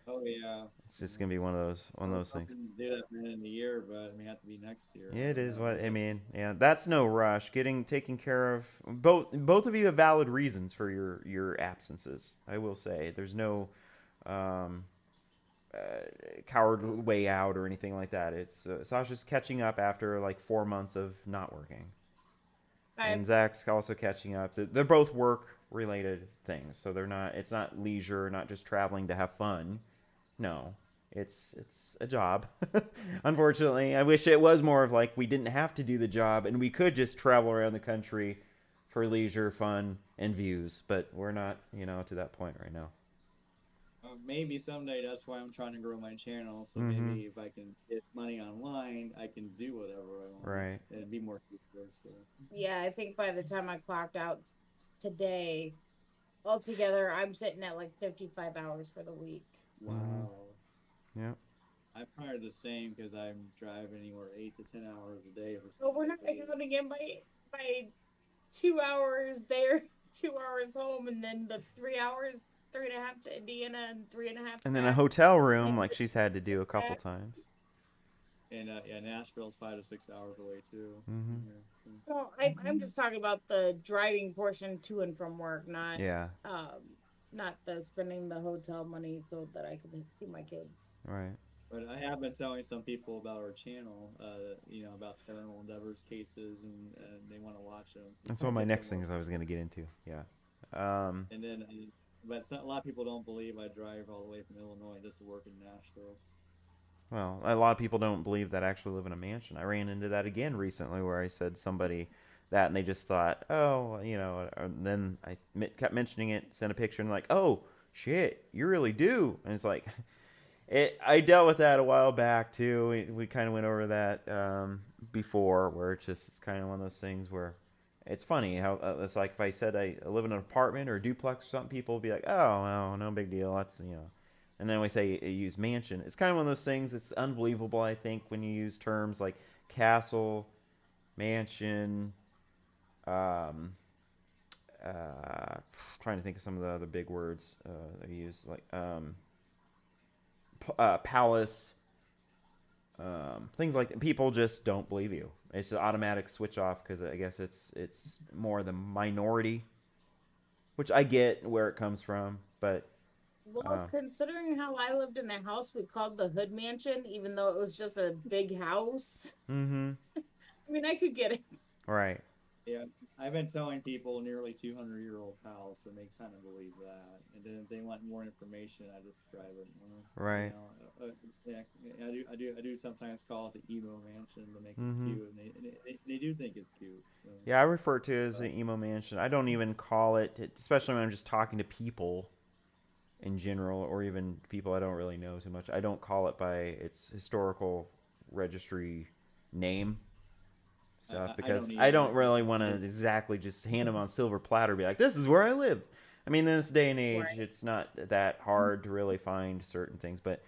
S2: Oh yeah.
S1: it's just going to be one
S2: I
S1: of
S2: was
S1: those things.
S2: hoping to do that for the end of the year, but it may have to be next year. I
S1: It
S2: don't
S1: is
S2: know.
S1: what I mean. Yeah, that's no rush. Getting taken care of. Both of you have valid reasons for your absences. I will say there's no um, coward way out or anything like that. It's Sasha's catching up after like 4 months of not working,
S3: I
S1: and Zach's also catching up. They're both work related things, so they're not. It's not leisure, not just traveling to have fun. No, it's a job. Unfortunately, I wish it was more of like we didn't have to do the job and we could just travel around the country for leisure, fun, and views. But we're not, to that point right now.
S2: Maybe someday. That's why I'm trying to grow my channel. So
S1: Mm-hmm.
S2: maybe if I can get money online, I can do whatever I want
S1: Right.
S2: and be more secure. So
S3: Yeah, I think by the time I clocked out today, altogether, I'm sitting at like 55 hours for the week.
S1: Mm-hmm.
S2: wow.
S1: Yeah.
S2: I'm probably the same because I'm driving anywhere 8 to 10 hours a day for
S3: But
S2: some
S3: we're
S2: big
S3: not
S2: days.
S3: counting in by 2 hours there, 2 hours home, and then the 3 hours, 3.5 to Indiana, and 3.5
S1: And then a
S3: back.
S1: hotel room,
S3: And
S1: like she's had to do a couple
S3: back.
S1: times.
S2: And yeah, Nashville's 5 to 6 hours away too
S1: Mm-hmm.
S2: from here. So.
S3: So I'm just talking about the driving portion to and from work,
S1: Yeah.
S3: not the spending the hotel money so that I could see my kids.
S1: Right.
S2: But I have been telling some people about our channel, about Paranormal Endeavors cases, and they want to watch them. So
S1: That's
S2: trying
S1: one of
S2: to
S1: my
S2: get some
S1: next
S2: more.
S1: things I was going to get into. Yeah.
S2: And then, but a lot of people don't believe I drive all the way from Illinois just to work in Nashville.
S1: Well, a lot of people don't believe that I actually live in a mansion. I ran into that again recently where I said somebody that and they just thought, oh, and then I kept mentioning it, sent a picture, and like, oh, shit, you really do. And it's like, I dealt with that a while back too. We kind of went over that before where it's kind of one of those things where it's funny how it's like if I said I live in an apartment or a duplex or something, people will be like, oh, well, no big deal. That's. And then we say you use mansion. It's kind of one of those things. It's unbelievable, I think, when you use terms like castle, mansion. Um, trying to think of some of the other big words they use, like palace, things like that. People just don't believe you. It's an automatic switch off because I guess it's more the minority, which I get where it comes from, but
S3: Well, considering how I lived in a house we called the Hood Mansion, even though it was just a big house,
S1: mm-hmm,
S3: I mean, I could get it.
S1: right.
S2: Yeah, I've been telling people nearly 200-year-old house, and they kind of believe that. And then if they want more information, I describe it.
S1: Right.
S2: Yeah, I do sometimes call it the emo mansion to make it
S1: Mm-hmm.
S2: cute, and they do think it's cute. So,
S1: Yeah, I refer to it as
S2: but
S1: an emo mansion. I don't even call it, especially when I'm just talking to people in general, or even people I don't really know too much. I don't call it by its historical registry name stuff
S2: I
S1: because
S2: don't
S1: I
S2: either.
S1: don't really want to exactly just hand them on silver platter, be like, "This is where I live." I mean, in this day and age,
S3: Right.
S1: it's not that hard to really find certain things, but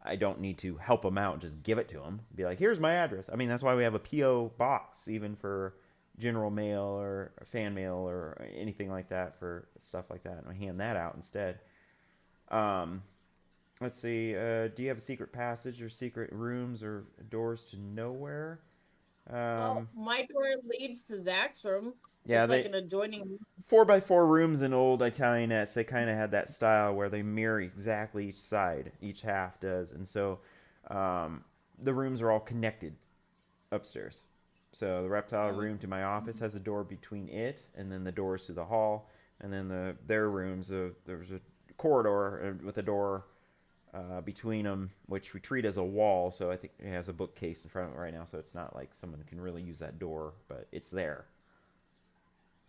S1: I don't need to help them out and just give it to them. Be like, "Here's my address." I mean, that's why we have a PO box, even for general mail or fan mail or anything like that for stuff like that. And I hand that out instead. Um, let's see. Do you have a secret passage or secret rooms or doors to nowhere?
S3: Well,
S1: Um,
S3: my door leads to Zach's room.
S1: yeah,
S3: It's like
S1: they
S3: an adjoining.
S1: 4x4 rooms in old Italianettes. They kind of had that style where they mirror exactly each side, each half does, and so um, the rooms are all connected upstairs. So the reptile
S2: uh,
S1: room to my office has a door between it, and then the doors to the hall, and then their rooms. There's a corridor with a door between them, which we treat as a wall. So I think it has a bookcase in front of it right now, so it's not like someone can really use that door, but it's there.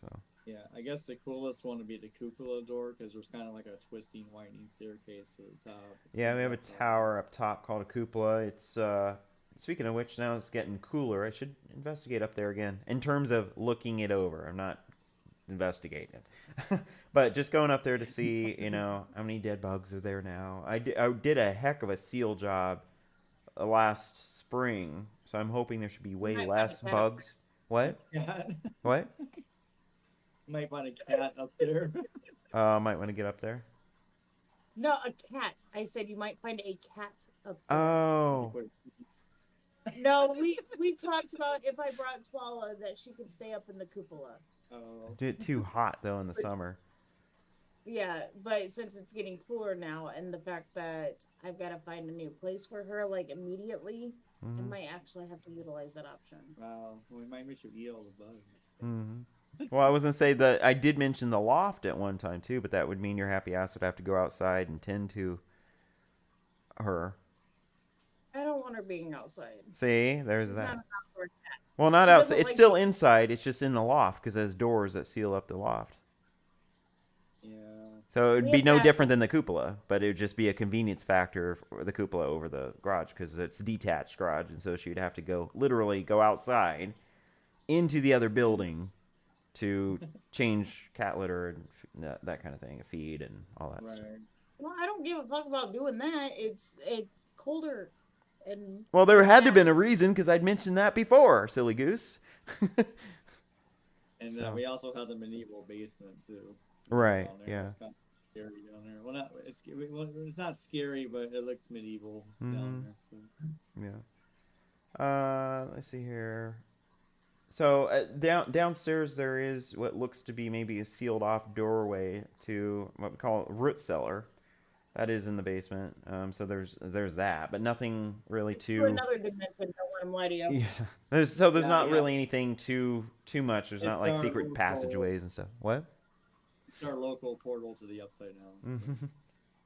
S1: So
S2: yeah, I guess the coolest one would be the cupola door because there's kind of like a twisting, winding staircase to the top from
S1: yeah,
S2: the
S1: we have a
S2: reptile room.
S1: tower up top called a cupola. It's speaking of which, now it's getting cooler. I should investigate up there again in terms of looking it over. I'm not investigate it. But just going up there to see, how many dead bugs are there now. I did a heck of a seal job last spring, so I'm hoping there should be
S3: You
S1: way
S3: might find a
S1: less
S3: cat.
S1: bugs. What?
S2: Cat.
S1: What?
S2: Might find a cat up there.
S1: Might want to get up there.
S3: No, a cat. I said you might find a cat up there.
S1: Oh.
S3: No, we talked about if I brought Twala that she could stay up in the cupola.
S2: Oh.
S1: Do it too hot though in the summer.
S3: Yeah, but since it's getting cooler now, and the fact that I've got to find a new place for her like immediately, I might actually have to utilize that option.
S2: Wow. Well, we might make you eat all the bugs.
S1: Mm-hmm. Well, I was gonna say that I did mention the loft at one time too, but that would mean your happy ass would have to go outside and tend to her.
S3: I don't want her being outside.
S1: See, there's
S3: She's
S1: that.
S3: not an outdoor cat.
S1: Well, not
S3: She
S1: outside.
S3: doesn't
S1: It's
S3: like-
S1: still inside. It's just in the loft because there's doors that seal up the loft.
S2: Yeah.
S1: So it would
S3: We
S1: be
S3: have
S1: no
S3: that.
S1: different than the cupola, but it would just be a convenience factor for the cupola over the garage because it's a detached garage, and so she'd have to literally go outside into the other building to change cat litter and that kind of thing, feed and all that stuff.
S2: Right.
S3: Well, I don't give a fuck about doing that. It's colder, and
S1: Well, there had to have been a
S3: cats.
S1: reason because I'd mentioned that before, silly goose.
S2: And
S1: So.
S2: we also have the medieval basement too.
S1: Right,
S2: Down there.
S1: yeah.
S2: It's kind of scary down there. It's not scary, but it looks medieval down there. So.
S1: Yeah. Let's see here. So downstairs there is what looks to be maybe a sealed off doorway to what we call root cellar. That is in the basement. So there's that, but nothing really
S3: To
S1: too.
S3: another dimension. Don't want to lie to you.
S1: Yeah. There's not
S2: Yeah.
S1: really anything too much. There's not
S2: It's
S1: like
S2: our
S1: secret
S2: local-
S1: passageways and stuff. What?
S2: It's our local portal to the upside down.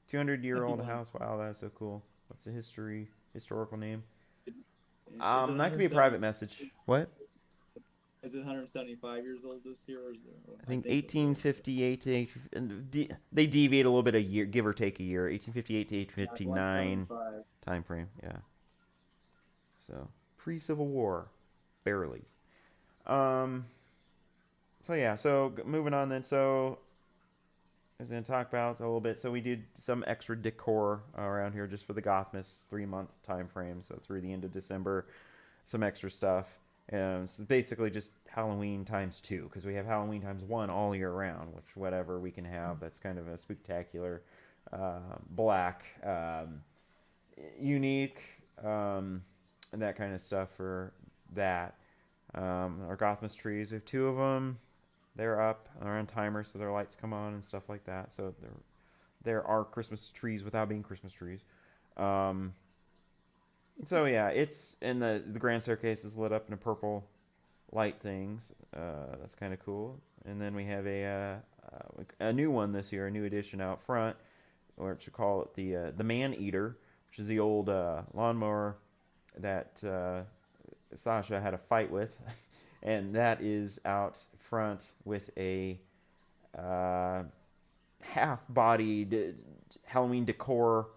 S2: So.
S1: 200-year-old
S2: 51.
S1: house. Wow, that's so cool. What's the historical name?
S2: Is it
S1: That could be a
S2: 170
S1: private message. What?
S2: Is it 175 years old this year? Or is it,
S1: I think
S2: it is.
S1: 1858 to they deviate a little bit a year, give or take a year. 1858 to
S2: Yeah, it's
S1: 1859
S2: 175.
S1: time frame. Yeah. So pre-Civil War, barely. So yeah. So moving on then. So I was going to talk about a little bit. So we did some extra decor around here just for the Gothmas 3-month time frame. So through the end of December, some extra stuff. So it's basically just Halloween times 2 because we have Halloween times 1 all year round, which whatever we can have. That's kind of a spectacular, black, unique, and that kind of stuff for that. Our Gothmas trees, we have 2 of them. They're up. They're on timer, so their lights come on and stuff like that. So there are Christmas trees without being Christmas trees. So yeah, it's and the grand staircase is lit up in a purple light things. That's kind of cool. And then we have a new one this year, a new addition out front, or to call it the Man Eater, which is the old lawnmower that Sasha had a fight with, and that is out front with a half-bodied Halloween decor.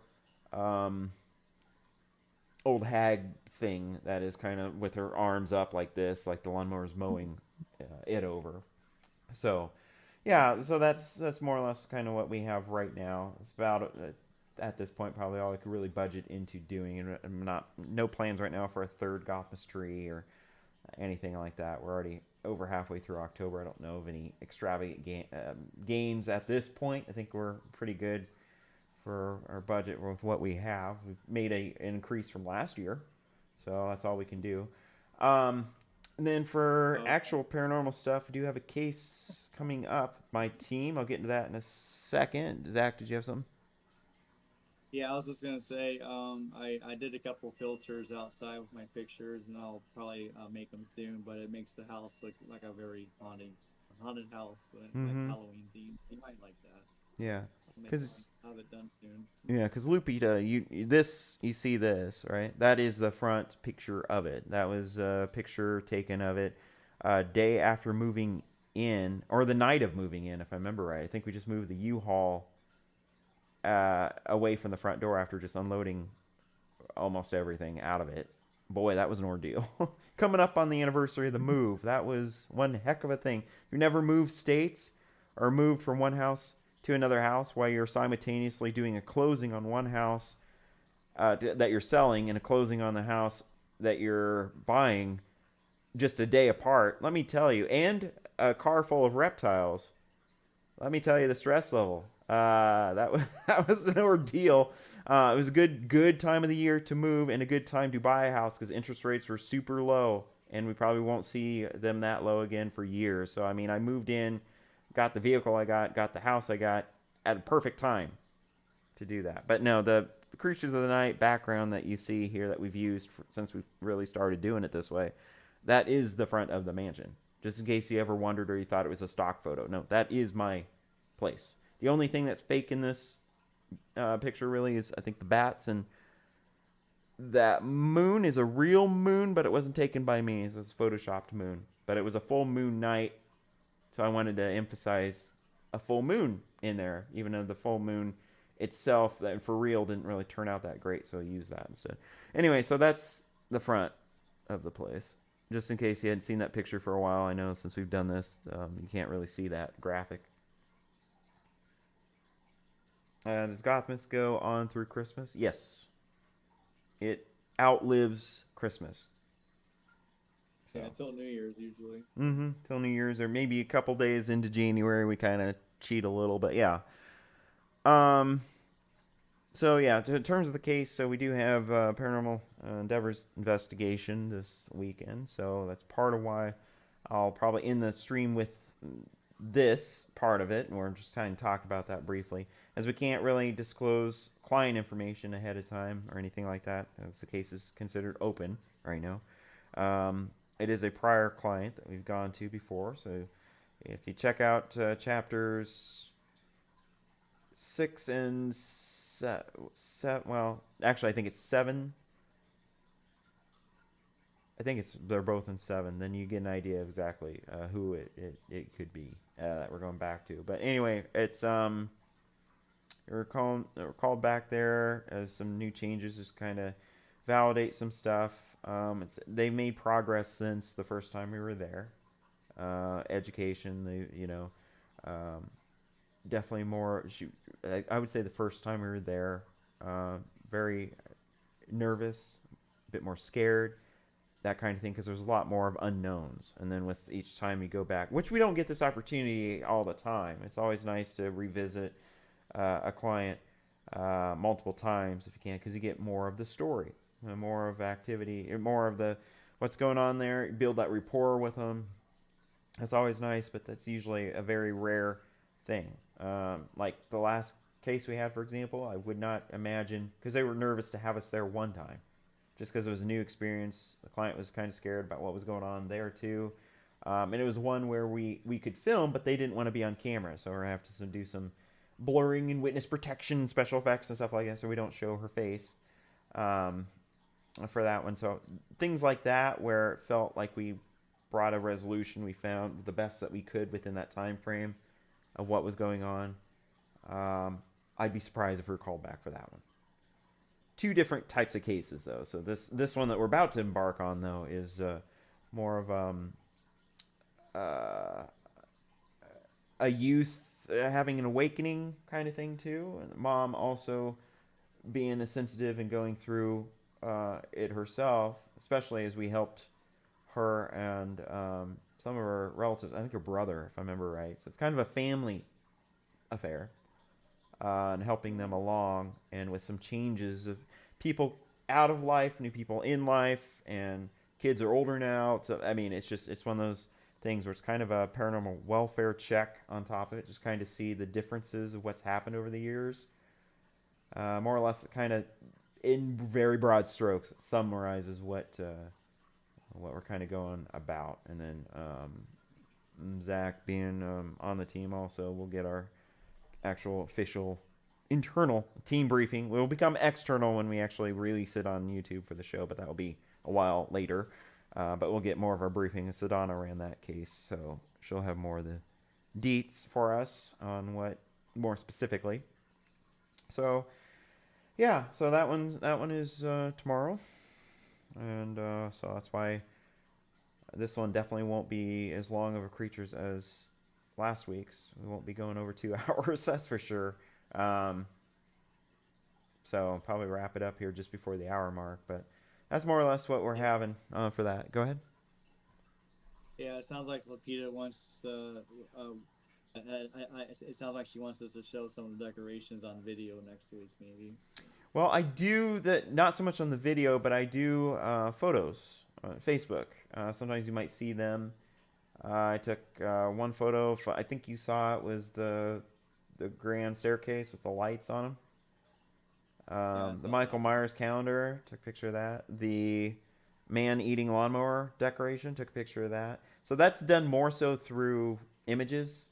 S1: Old hag thing that is kind of with her arms up like this, like the lawnmower's mowing it over. So, yeah, so that's more or less kind of what we have right now. It's about at this point probably all I could really budget into doing, and no plans right now for a third Gothmas tree or anything like that. We're already over halfway through October. I don't know of any extravagant games at this point. I think we're pretty good for our budget with what we have. We've made an increase from last year, so that's all we can do. And then for actual paranormal stuff, we do have a case coming up. My team, I'll get into that in a second. Zach, did you have something?
S2: Yeah, I was just gonna say, I did a couple filters outside with my pictures, and I'll probably make them soon. But it makes the house look like a very haunted house, like Halloween themed. So you might like that.
S1: Yeah, because
S2: I'll have it done soon.
S1: yeah, because Lupita, you see this, right? That is the front picture of it. That was a picture taken of it day after moving in, or the night of moving in, if I remember right. I think we just moved the U-Haul away from the front door after just unloading almost everything out of it boy, that was an ordeal. Coming up on the anniversary of the move, that was one heck of a thing. If you never moved states or moved from one house to another house while you're simultaneously doing a closing on one house that you're selling and a closing on the house that you're buying just a day apart, let me tell you, and a car full of reptiles, let me tell you the stress level. That was that was an ordeal. It was a good time of the year to move and a good time to buy a house because interest rates were super low, and we probably won't see them that low again for years. So I mean, I moved in, got the vehicle I got the house I got at a perfect time to do that. But no, the Creatures of the Night background that you see here that we've used since we really started doing it this way, that is the front of the mansion. Just in case you ever wondered or you thought it was a stock photo. No, that is my place. The only thing that's fake in this picture really is, I think, the bats, and that moon is a real moon, but it wasn't taken by me. It was a photoshopped moon. But it was a full moon night, so I wanted to emphasize a full moon in there, even though the full moon itself, that for real, didn't really turn out that great, so I used that instead. Anyway, so that's the front of the place. Just in case you hadn't seen that picture for a while, I know since we've done this, you can't really see that graphic. Does Gothmas go on through Christmas? Yes. It outlives Christmas.
S2: So. Yeah, until New Year's usually.
S1: Till New Year's, or maybe a couple days into January, we kind of cheat a little, but yeah. So yeah, in terms of the case, so we do have Paranormal Endeavors investigation this weekend. So that's part of why I'll probably end the stream with this part of it, and we're just kind of talk about that briefly, as we can't really disclose client information ahead of time or anything like that, as the case is considered open right now. It is a prior client that we've gone to before, so if you check out chapters 6 and 7, well, actually, I think it's 7. I think they're both in 7. Then you get an idea of exactly who it could be that we're going back to. But anyway, it's we're called back there as some new changes, just kind of validate some stuff. They made progress since the first time we were there. Education, definitely more. I would say the first time we were there, very nervous, a bit more scared, that kind of thing, because there's a lot more of unknowns. And then with each time you go back, which we don't get this opportunity all the time. It's always nice to revisit a client multiple times if you can, because you get more of the story, more of activity, more of the what's going on there. You build that rapport with them. That's always nice, but that's usually a very rare thing. Like the last case we had, for example, I would not imagine, because they were nervous to have us there one time, just because it was a new experience. The client was kind of scared about what was going on there too, and it was one where we could film, but they didn't want to be on camera, so we're gonna have to do some blurring and witness protection, special effects and stuff like that, so we don't show her face for that one. So things like that, where it felt like we brought a resolution, we found the best that we could within that time frame of what was going on. I'd be surprised if we were called back for that one. Two different types of cases, though. So this one that we're about to embark on, though, is more of a youth having an awakening kind of thing too, and mom also being a sensitive and going through it herself, especially as we helped her and some of her relatives. I think her brother, if I remember right. So it's kind of a family affair, and helping them along, and with some changes of people out of life, new people in life, and kids are older now. So I mean, it's one of those things where it's kind of a paranormal welfare check on top of it, just kind of see the differences of what's happened over the years. More or less, kind of in very broad strokes, summarizes what we're kind of going about. And then Zach being on the team also, we'll get our actual official internal team briefing. We'll become external when we actually release it on YouTube for the show, but that will be a while later. But we'll get more of our briefing. Sedona ran that case, so she'll have more of the deets for us on what more specifically. So yeah, so that one is tomorrow. and so that's why this one definitely won't be as long of a creatures as last week's. We won't be going over 2 hours, that's for sure. Um, so I'll probably wrap it up here just before the hour mark, but that's more or less what we're
S2: Yeah,
S1: having for that. Go ahead.
S2: yeah. It sounds like Lapita wants. It sounds like she wants us to show some of the decorations on video next week, maybe. So,
S1: Well, I do that not so much on the video, but I do photos on Facebook. Sometimes you might see them. I took one photo. I think you saw it was the grand staircase with the lights on them.
S2: yeah, I
S1: The
S2: saw
S1: Michael
S2: that.
S1: Myers calendar, took a picture of that. The man eating lawnmower decoration, took a picture of that. So that's done more so through images.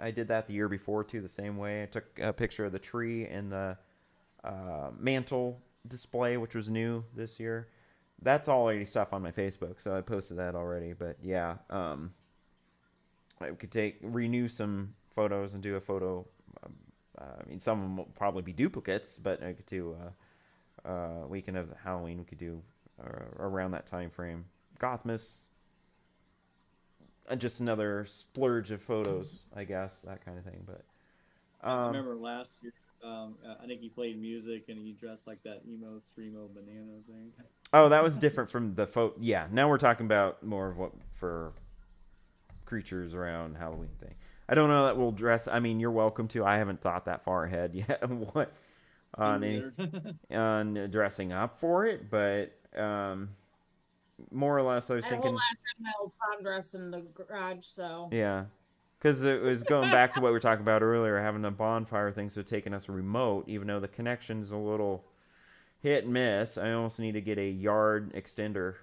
S1: I did that the year before too, the same way. I took a picture of the tree and the mantle display, which was new this year. That's already stuff on my Facebook, so I posted that already. But yeah, I could renew some photos and do a photo. I mean, some of them will probably be duplicates, but I could do weekend of Halloween. We could do around that time frame. Gothmas, just another splurge of photos, I guess, that kind of thing. But
S2: I remember last year. I think he played music and he dressed like that emo screamo banana thing.
S1: oh, that was different from the photo. Yeah, now we're talking about more of what for creatures around Halloween thing. I don't know that we'll dress. I mean, you're welcome to. I haven't thought that far ahead yet. What
S2: Me
S1: on any
S2: neither.
S1: on dressing up for it, but more or less, I was
S3: I whole
S1: thinking,
S3: last time my old prom dress in the garage, so
S1: yeah, because it was going back to what we were talking about earlier, having the bonfire thing, so taking us remote, even though the connection's a little hit and miss. I almost need to get a yard extender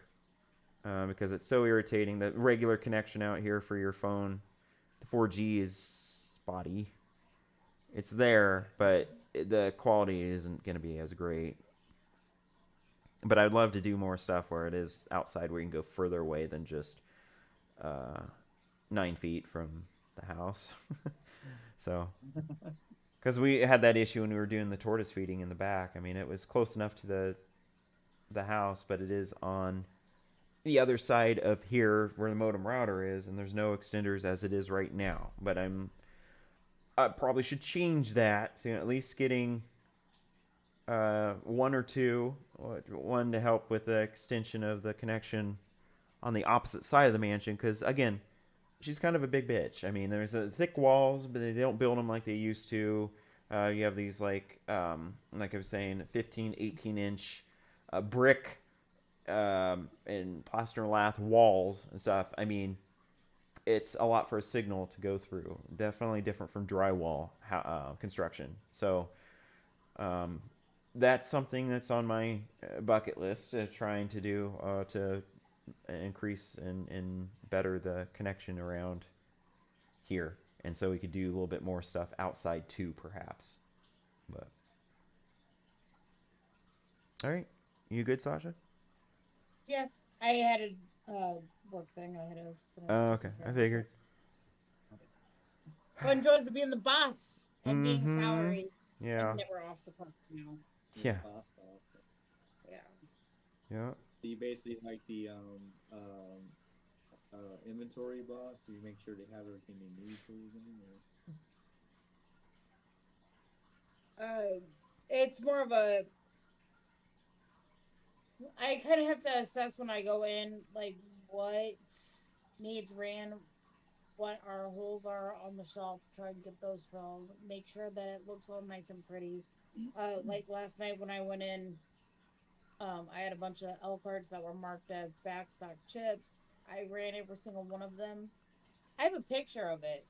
S1: because it's so irritating. The regular connection out here for your phone, the 4G is spotty. It's there, but the quality isn't going to be as great. But I'd love to do more stuff where it is outside, where you can go further away than just uh, 9 feet from the house. So, because we had that issue when we were doing the tortoise feeding in the back. I mean, it was close enough to the house, but it is on the other side of here where the modem router is, and there's no extenders as it is right now. But I probably should change that to at least getting one or two, one to help with the extension of the connection on the opposite side of the mansion. Because again, she's kind of a big bitch. I mean, there's thick walls, but they don't build them like they used to. You have these like I was saying, 15, 18-inch brick and plaster and lath walls and stuff. I mean, it's a lot for a signal to go through. Definitely different from drywall construction. So um, that's something that's on my bucket list, trying to do to increase and better the connection around here. And so we could do a little bit more stuff outside too, perhaps. But all right, you good, Sasha?
S3: yeah, I had a work thing I had to finish
S1: Oh, okay.
S3: taking care
S1: I
S3: of.
S1: figured.
S3: Who enjoys being the boss and being
S1: Mm-hmm.
S3: salary and
S1: Yeah.
S3: never off the clock, you know?
S2: Yeah,
S1: Yeah.
S2: boss.
S3: Yeah.
S1: Yeah.
S2: So you basically like the inventory boss, where you make sure they have everything they need to them, or...
S3: It's more of a. I kind of have to assess when I go in, like what needs ran, what our holes are on the shelf, try and get those filled, make sure that it looks all nice and pretty. Like last night when I went in, I had a bunch of L cards that were marked as backstock chips. I ran every single one of them. I have a picture of it.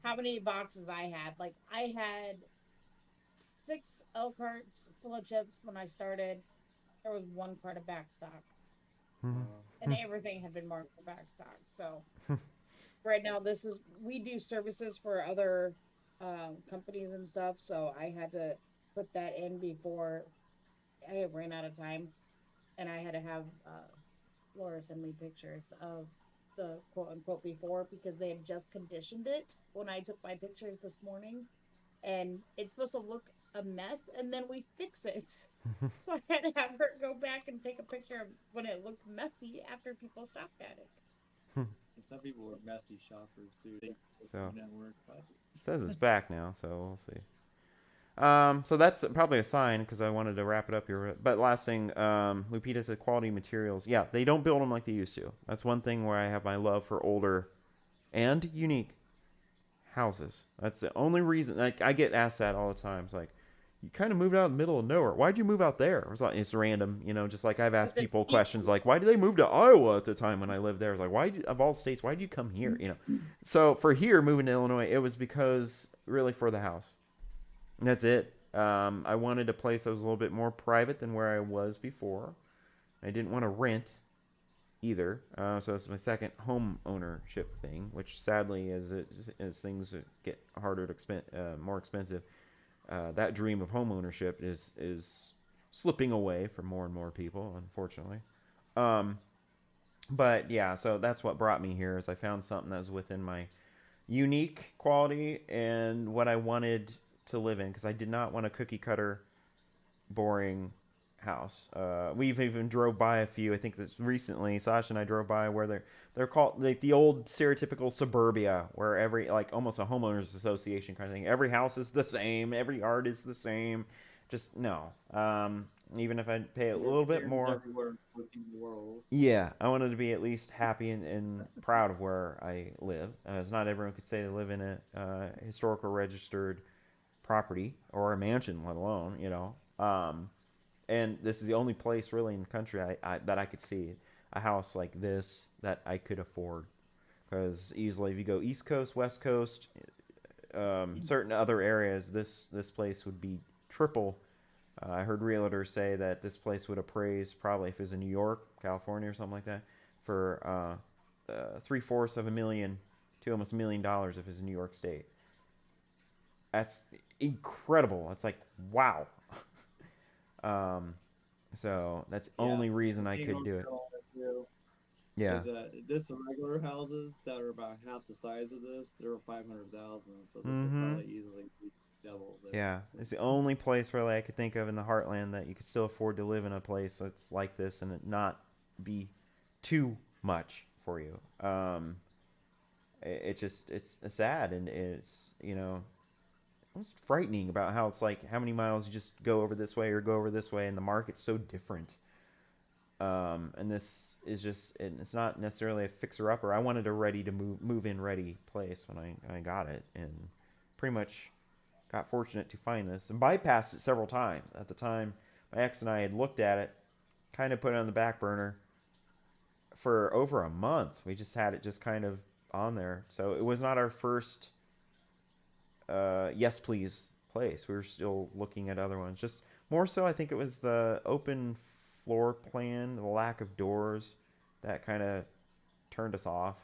S3: How many boxes I had? Like I had 6 L carts full of chips when I started. There was one cart of backstock, and
S1: Mm-hmm.
S3: everything had been marked for backstock. So right now, this is we do services for other companies and stuff. So I had to put that in before I ran out of time, and I had to have Laura send me pictures of the quote unquote before because they had just conditioned it when I took my pictures this morning, and it's supposed to look a mess, and then we fix it. So I had to have her go back and take a picture of when it looked messy after people shopped at it.
S2: And some people were messy shoppers too. They
S1: So
S2: network, but
S1: it says it's back now, so we'll see. So that's probably a sign because I wanted to wrap it up here. But last thing, Lupita said quality materials. Yeah, they don't build them like they used to. That's one thing where I have my love for older and unique houses. That's the only reason. Like I get asked that all the time. It's like you kind of moved out in the middle of nowhere. Why'd you move out there? It's like it's random, you know. Just like I've asked
S3: Because it's
S1: people questions
S3: easy.
S1: like, why did they move to Iowa at the time when I lived there? It's like, why of all states, why did you come here? You know. So for here moving to Illinois, it was because really for the house. And that's it. I wanted a place that was a little bit more private than where I was before. I didn't want to rent either. So it's my second home ownership thing, which sadly, as things get harder to more expensive, that dream of home ownership is slipping away for more and more people, unfortunately. Um, but yeah, so that's what brought me here. Is I found something that was within my unique quality and what I wanted to live in because I did not want a cookie cutter boring house. We've even drove by a few. I think this recently, Sasha and I drove by where they're called like the old stereotypical suburbia, where every like almost a homeowners association kind of thing. Every house is the same. Every yard is the same. Just no. Even if I pay a little bit
S2: cares
S1: more.
S2: everywhere, between the worlds.
S1: Yeah, I wanted to be at least happy and proud of where I live. As not everyone could say they live in a historical registered property or a mansion, let alone, you know. And this is the only place really in the country that I could see a house like this that I could afford. Because easily, if you go East Coast, West Coast, certain other areas, this place would be triple. I heard realtors say that this place would appraise probably if it was in New York, California, or something like that, for 3/4 of a million to almost $1 million if it's in New York State. That's incredible. It's like wow. Um, so that's the
S2: Yeah,
S1: only reason I
S2: same
S1: could
S2: North
S1: do it.
S2: Carolina too.
S1: Yeah.
S2: Is that this regular houses that are about half the size of this? They were 500,000, so this will
S1: Mm-hmm.
S2: probably easily be double there.
S1: Yeah.
S2: So
S1: It's the only place really I could think of in the heartland that you could still afford to live in a place that's like this and it not be too much for you. It just it's sad and it's almost frightening about how it's like how many miles you just go over this way or go over this way and the market's so different. And this is just it's not necessarily a fixer upper. I wanted a ready to move in ready place when I got it and pretty much got fortunate to find this and bypassed it several times. At the time, my ex and I had looked at it, kind of put it on the back burner for over a month. We just had it just kind of on there. So it was not our first yes please place. We were still looking at other ones. Just more so, I think it was the open floor plan, the lack of doors that kind of turned us off.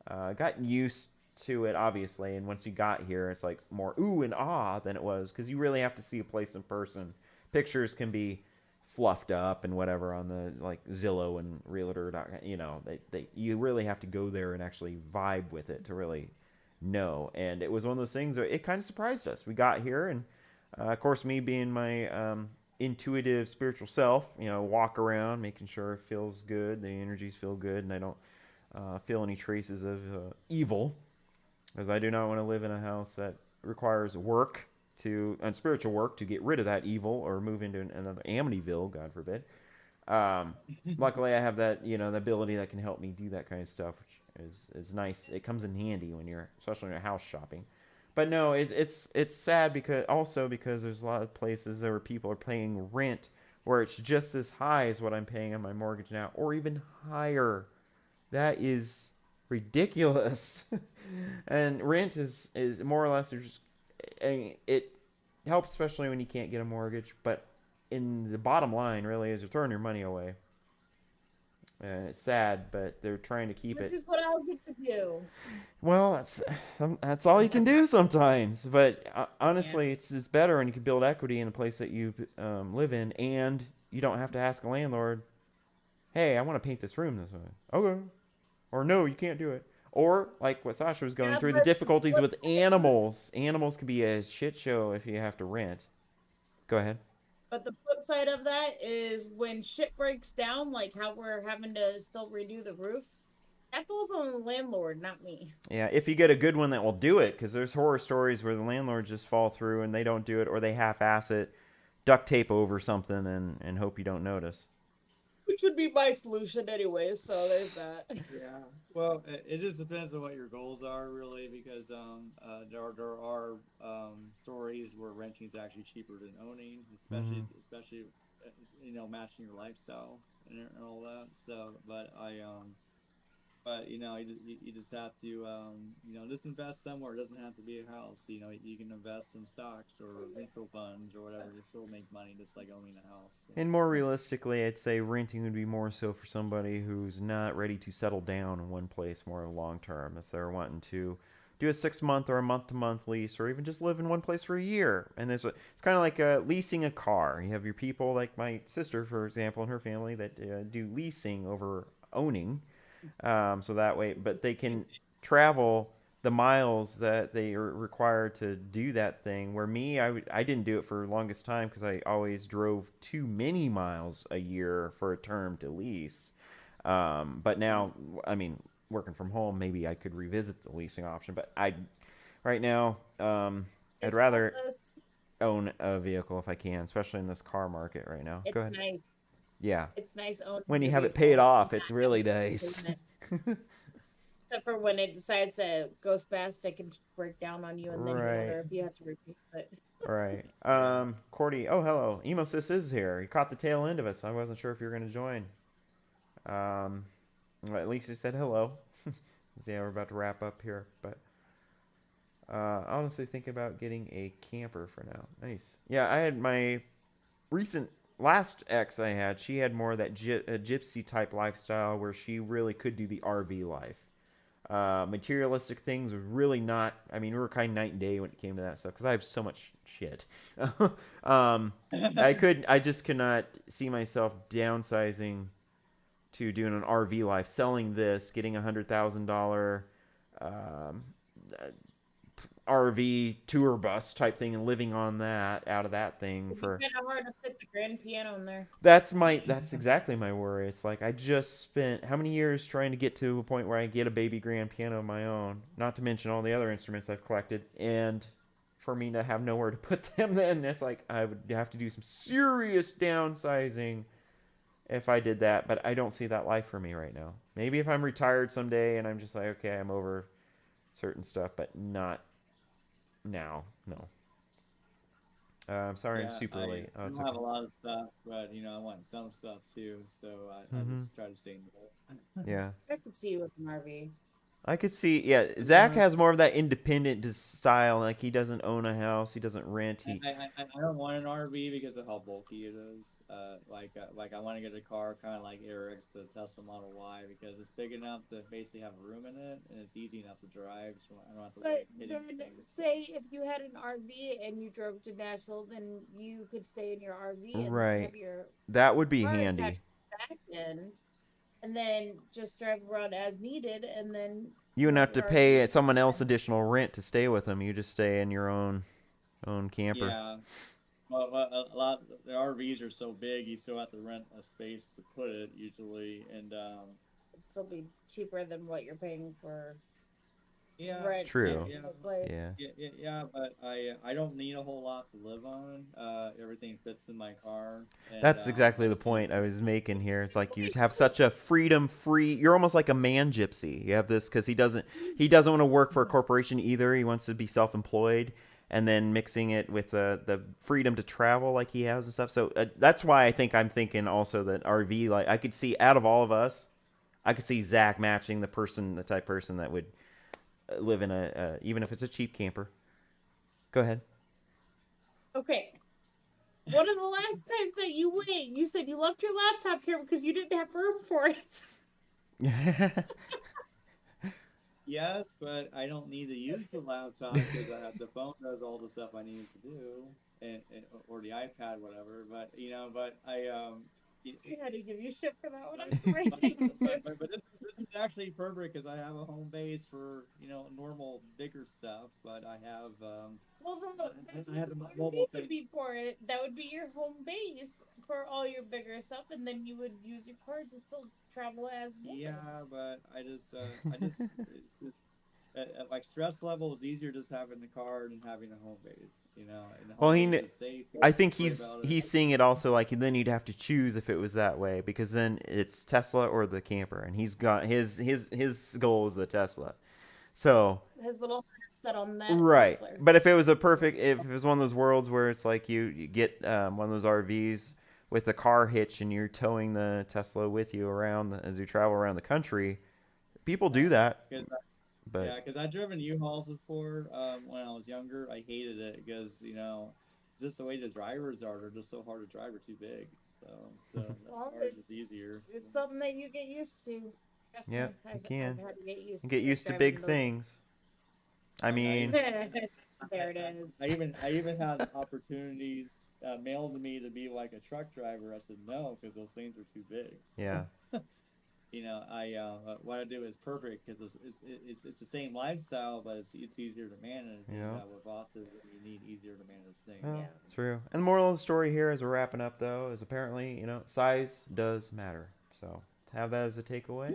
S1: Got used to it obviously, and once you got here, it's like more ooh and ah than it was because you really have to see a place in person. Pictures can be fluffed up and whatever on the like Zillow and Realtor. You know, you really have to go there and actually vibe with it to really know. And it was one of those things where it kind of surprised us. We got here, and of course, me being my intuitive spiritual self, you know, walk around, making sure it feels good, the energies feel good, and I don't feel any traces of evil, because I do not want to live in a house that requires work and spiritual work to get rid of that evil or move into another Amityville, God forbid. Um, Luckily, I have that the ability that can help me do that kind of stuff, which is nice. It comes in handy when you're especially when you're house shopping. But no, it's sad because there's a lot of places where people are paying rent where it's just as high as what I'm paying on my mortgage now, or even higher. That is ridiculous. And rent is more or less just it helps especially when you can't get a mortgage, but in the bottom line really is you're throwing your money away. And it's sad, but they're trying to keep
S3: Which
S1: it.
S3: is what I'll get to do.
S1: Well, that's all you can do sometimes. But
S3: Yeah.
S1: honestly, it's better when you can build equity in the place that you live in, and you don't have to ask a landlord, "Hey, I want to paint this room this way." Okay, or no, you can't do it. Or like what Sasha was going
S3: Yeah,
S1: through, the
S3: but
S1: difficulties
S3: flip
S1: with animals. Animals can be a shit show if you have to rent. Go ahead.
S3: but the flip side of that is when shit breaks down, like how we're having to still redo the roof, that falls on the landlord, not me.
S1: Yeah, if you get a good one that will do it, because there's horror stories where the landlords just fall through and they don't do it, or they half-ass it, duct tape over something, and hope you don't notice.
S3: Which would be my solution anyways, so there's that.
S2: Yeah. Well, it just depends on what your goals are, really, because there are stories where renting is actually cheaper than owning,
S1: Mm-hmm.
S2: especially matching your lifestyle and all that. So, but you just have to just invest somewhere. It doesn't have to be a house. You can invest in stocks or mutual funds or whatever. You still make money just like owning a house. So,
S1: And more realistically, I'd say renting would be more so for somebody who's not ready to settle down in one place more long term. If they're wanting to do a 6 month or a month to month lease, or even just live in one place for a year. And it's kind of like leasing a car. You have your people, like my sister, for example, and her family, that do leasing over owning. So that way, but they can travel the miles that they are required to do that thing. Where me, I didn't do it for the longest time because I always drove too many miles a year for a term to lease. But now, I mean, working from home, maybe I could revisit the leasing option. But right now, I'd
S3: It's
S1: rather
S3: pointless.
S1: own a vehicle if I can, especially in this car market right now. Go
S3: It's
S1: ahead.
S3: nice.
S1: Yeah,
S3: It's nice owning
S1: when you
S3: your
S1: have it paid
S3: vehicle and
S1: off, it's
S3: not
S1: really
S3: having to
S1: nice.
S3: maintain it. Except for when it decides to go fast, it can break down on you, and then you
S1: Right.
S3: wonder if you have to replace it.
S1: Right.
S2: yeah.
S1: Cordy. Oh, hello. Emosis is here. He caught the tail end of us. I wasn't sure if you were going to join. Um, well, at least he said hello. Yeah, we're about to wrap up here, but honestly, think about getting a camper for now. Nice. Yeah, I had my recent last ex I had. She had more of that gypsy type lifestyle where she really could do the RV life. Materialistic things was really not. I mean, we were kind of night and day when it came to that stuff because I have so much shit. um, I just could not see myself downsizing to doing an RV life, selling this, getting $100,000 um, RV tour bus type thing, and living on that out of that thing
S3: It'd be
S1: for.
S3: kind of hard to fit the grand piano in there.
S1: That's exactly my worry. It's like I just spent how many years trying to get to a point where I get a baby grand piano of my own, not to mention all the other instruments I've collected, and for me to have nowhere to put them, then it's like I would have to do some serious downsizing if I did that, but I don't see that life for me right now. Maybe if I'm retired someday and I'm just like, okay, I'm over certain stuff, but not now. No. I'm sorry, I'm
S2: Yeah,
S1: super late. Oh,
S2: I
S1: it's
S2: don't have
S1: okay.
S2: a lot of stuff, but I want some stuff too. So I
S1: Mm-hmm.
S2: just try to stay in the middle.
S1: Yeah.
S3: I could see you with an RV.
S1: I could see, yeah. Zach
S2: Yeah.
S1: has more of that independent style. Like he doesn't own a house, he doesn't rent.
S2: I,
S1: He
S2: I don't want an RV because of how bulky it is. Like I want to get a car kind of like Eric's, the Tesla Model Y, because it's big enough to basically have room in it, and it's easy enough to drive, so I don't have to worry
S3: But
S2: about hitting
S3: then,
S2: things.
S3: say if you had an RV and you drove to Nashville, then you could stay in your RV and then
S1: right.
S3: have your
S1: That would be
S3: car
S1: handy.
S3: attached back in, and then just drive around as needed, and then
S1: You wouldn't have
S3: your
S1: to
S3: RV
S1: pay
S3: is
S1: someone else
S3: fine.
S1: additional rent to stay with them. You just stay in your own camper.
S2: Yeah. Well, a lot the RVs are so big, you still have to rent a space to put it usually, and
S3: It'd still be cheaper than what you're paying for
S2: yeah,
S3: rent
S2: yeah,
S1: True.
S3: in
S2: yeah.
S3: the place.
S1: Yeah.
S2: Yeah, but I don't need a whole lot to live on. Everything fits in my car, and
S1: That's exactly
S2: I
S1: the
S2: just need
S1: point I was making here. It's like you
S3: Wait,
S1: have such a freedom free. You're almost like a man gypsy. You have this because he doesn't want to work for a corporation either. He wants to be self employed, and then mixing it with the freedom to travel like he has and stuff. So that's why I think I'm thinking also that RV, like I could see out of all of us, I could see Zach matching the type person that would live in a even if it's a cheap camper. Go ahead.
S3: okay. One of the last times that you went, you said you left your laptop here because you didn't have room for it.
S2: yes, but I don't need to use the laptop because the phone does all the stuff I need to do, or the iPad, whatever. But but I
S3: I had to give you shit for that one. I'm
S2: but,
S3: sorry.
S2: but this is is actually perfect because I have a home base for normal bigger stuff, but I have
S3: Well, that's
S2: I have a
S3: what the
S2: mobile
S3: RV would
S2: thing.
S3: be for. It that would be your home base for all your bigger stuff, and then you would use your car to still travel as well.
S2: Yeah, but it's like stress level is easier just having the car than having a home base, and the
S1: Well,
S2: home base is safe. You
S1: I
S2: don't have
S1: think
S2: to worry about it.
S1: he's seeing it also like then you'd have to choose if it was that way because then it's Tesla or the camper, and he's got his goal is the Tesla. So
S3: His little heart is set on that
S1: right,
S3: Tesla.
S1: but if it was if it was one of those worlds where it's like you get one of those RVs with a car hitch and you're towing the Tesla with you around as you travel around the country, people do that.
S2: Yeah,
S1: But
S2: yeah, because I've driven U-Hauls before when I was younger. I hated it because just the way the drivers are. They're just so hard to drive. They're too big. So
S3: Well,
S2: ours is easier.
S3: it's something that you get used to. Trust
S1: yeah,
S3: me,
S1: you
S3: I've
S1: can
S3: had to get used
S1: you
S3: to
S1: get used to
S3: driving
S1: big
S3: those.
S1: things. I
S2: Yeah,
S1: mean,
S3: There it is.
S2: I even had opportunities mailed to me to be like a truck driver. I said no because those things are too big.
S1: yeah,
S2: So I what I do is perfect because it's the same lifestyle, but it's easier to manage. And
S1: yeah.
S2: with autism, you need easier to manage things.
S1: Well,
S3: Yeah.
S1: true. And the moral of the story here, as we're wrapping up, though, is apparently size does matter. So have that as a takeaway.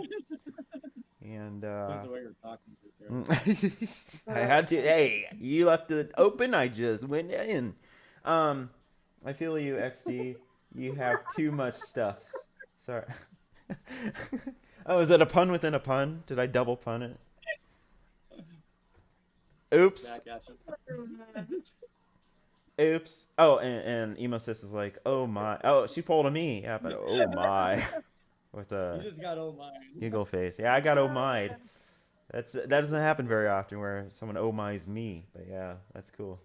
S1: And
S2: Depends on what you're talking to. There.
S1: I had to. Hey, you left it open. I just went in. Um, I feel you, XD. You have too much stuffs. Sorry. Oh, is that a pun within a pun? Did I double pun it? Oops.
S2: Back at you.
S1: Oops. Oh, and Emo Sis is like, oh my. Oh, she pulled a me. Yeah, but oh my. With
S2: You
S1: a
S2: just got old mind.
S1: giggle face. Yeah, I got oh my. That doesn't happen very often where someone oh my's me. But yeah, that's cool.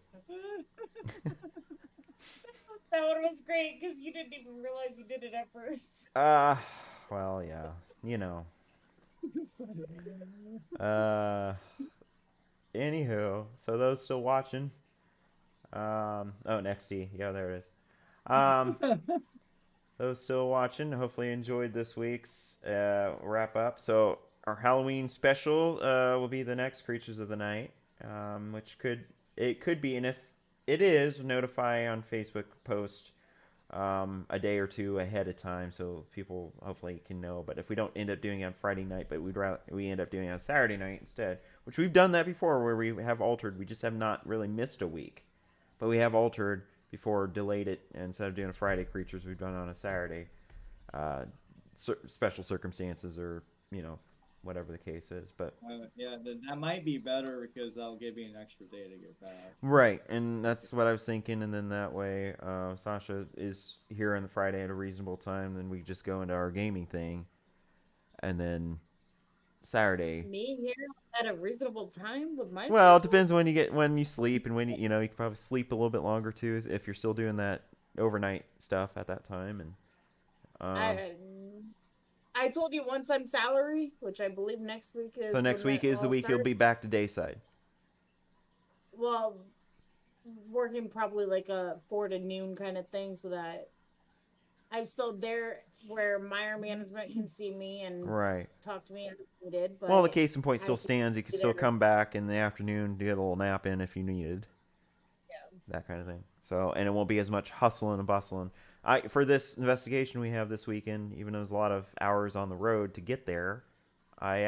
S3: That one was great because you didn't even realize you did it at first.
S1: Uh, well, yeah. You know. Uh, Anywho, so those still watching. Oh, and XD. Yeah, there it is. Um, those still watching, hopefully enjoyed this week's wrap up. So our Halloween special will be the next Creatures of the Night, which could be, and if it is, notify on Facebook post a day or two ahead of time so people hopefully can know. But if we don't end up doing it on Friday night, but we end up doing it on Saturday night instead, which we've done that before where we have altered. We just have not really missed a week, but we have altered before, delayed it, and instead of doing a Friday Creatures, we've done it on a Saturday. Uh, Special circumstances or whatever the case is, but
S2: Yeah, that might be better because that'll give me an extra day to get back.
S1: right, and that's what I was thinking. And then that way, Sasha is here on the Friday at a reasonable time. Then we just go into our gaming thing, and then Saturday.
S3: Me here at a reasonable time with my
S1: Well, it
S3: schedule?
S1: depends when you sleep and when you can probably sleep a little bit longer too if you're still doing that overnight stuff at that time. And uh,
S3: I I told you once I'm salary, which I believe next week
S1: so
S3: is when
S1: next week
S3: that
S1: is the
S3: all
S1: week you'll
S3: starts.
S1: be back to dayside.
S3: Well, working probably like a 4 to noon kind of thing, so that I'm still there where Meyer management can see me and
S1: Right.
S3: talk to me if needed.
S1: Well, the
S3: But
S1: case in point
S3: I
S1: still
S3: will
S1: stands. You can
S3: be
S1: still
S3: there.
S1: come back in the afternoon to get a little nap in if you needed.
S3: Yeah.
S1: That kind of thing. So, and it won't be as much hustling and bustling. For this investigation we have this weekend, even though there's a lot of hours on the road to get there, I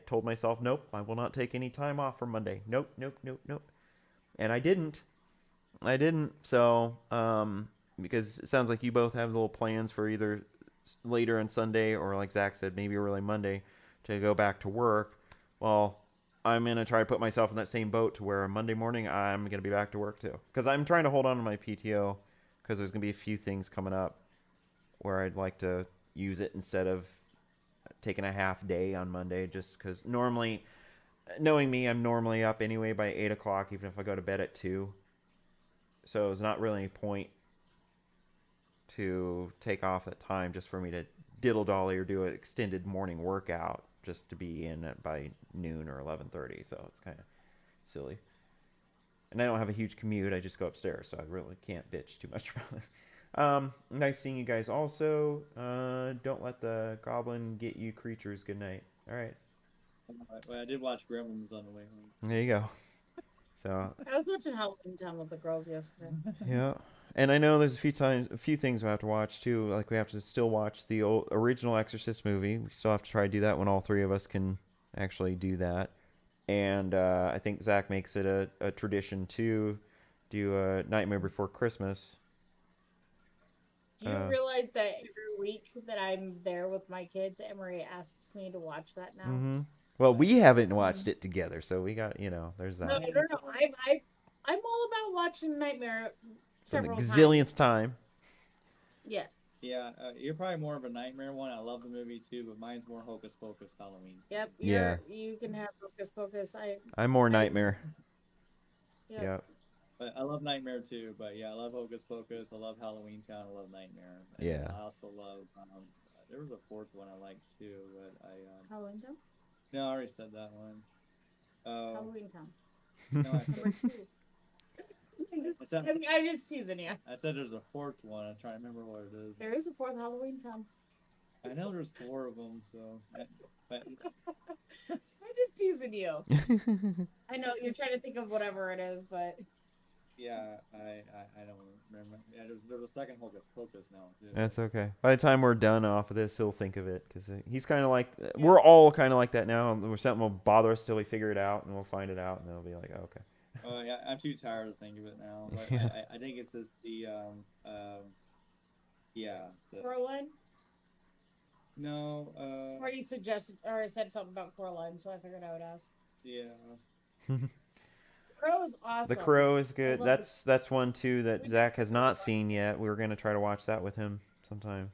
S1: told myself, nope, I will not take any time off for Monday. Nope, nope, nope, nope. And I didn't. I didn't. So, because it sounds like you both have little plans for either later on Sunday or, like Zach said, maybe early Monday to go back to work. Well, I'm gonna try to put myself in that same boat to where Monday morning I'm gonna be back to work too, because I'm trying to hold on to my PTO because there's gonna be a few things coming up where I'd like to use it instead of taking a half day on Monday, just because normally, knowing me, I'm normally up anyway by 8 o'clock, even if I go to bed at 2. So it's not really any point to take off that time just for me to diddle dolly or do an extended morning workout just to be in at by noon or 11:30. So it's kind of silly. And I don't have a huge commute. I just go upstairs, so I really can't bitch too much about it. Nice seeing you guys. Also, don't let the goblin get you, creatures. Good night. All right,
S2: Well, I did watch Gremlins on the way home.
S1: there you go. So
S3: I was watching Halloween Town with the girls yesterday.
S1: yeah, and I know there's a few things we have to watch too. Like we have to still watch the original Exorcist movie. We still have to try to do that when all three of us can actually do that. And I think Zach makes it a tradition to do a Nightmare Before Christmas.
S3: Do you realize that every week that I'm there with my kids, Emery asks me to watch that now?
S1: Mm-hmm. Well, we haven't
S3: Mm-hmm.
S1: watched it together, so we got there's
S3: No,
S1: that.
S3: no. I'm all about watching Nightmare
S1: For the
S3: several
S1: gazillionth
S3: times.
S1: time.
S3: Yes.
S2: Yeah, you're probably more of a Nightmare one. I love the movie too, but mine's more Hocus Pocus Halloween.
S3: Yep.
S1: Yeah.
S3: You can have Hocus Pocus.
S1: I'm more Nightmare.
S3: Yep.
S2: But I love Nightmare too. But yeah, I love Hocus Pocus. I love Halloween Town. I love Nightmare. And
S1: Yeah.
S2: I also love. There was a fourth one I liked too, but
S3: Halloween Town.
S2: No, I already said that one.
S3: Halloween Town.
S2: No, I said,
S3: Number 2. I'm just teasing you.
S2: I said there's a fourth one. I'm trying to remember what it is.
S3: There is a 4th Halloween Town.
S2: I know there's 4 of them, so. But
S3: I'm just teasing you. I know you're trying to think of whatever it is, but
S2: yeah, I don't remember. Yeah, there's a second Hocus Pocus now too.
S1: That's okay. By the time we're done off of this, he'll think of it because he's kind of like we're all kind of like that now. Something will bother us till we figure it out, and we'll find it out, and they'll be like, oh, okay.
S2: Oh yeah, I'm too tired to think of it now. But
S1: Yeah.
S2: I think it's just the yeah. So,
S3: Coraline.
S2: no.
S3: Already suggested or said something about Coraline, so I figured I would ask.
S2: Yeah.
S3: Crow is awesome.
S1: The Crow is good.
S3: I love
S1: That's one too that Zach has not seen yet. We were gonna try to watch that with him sometime.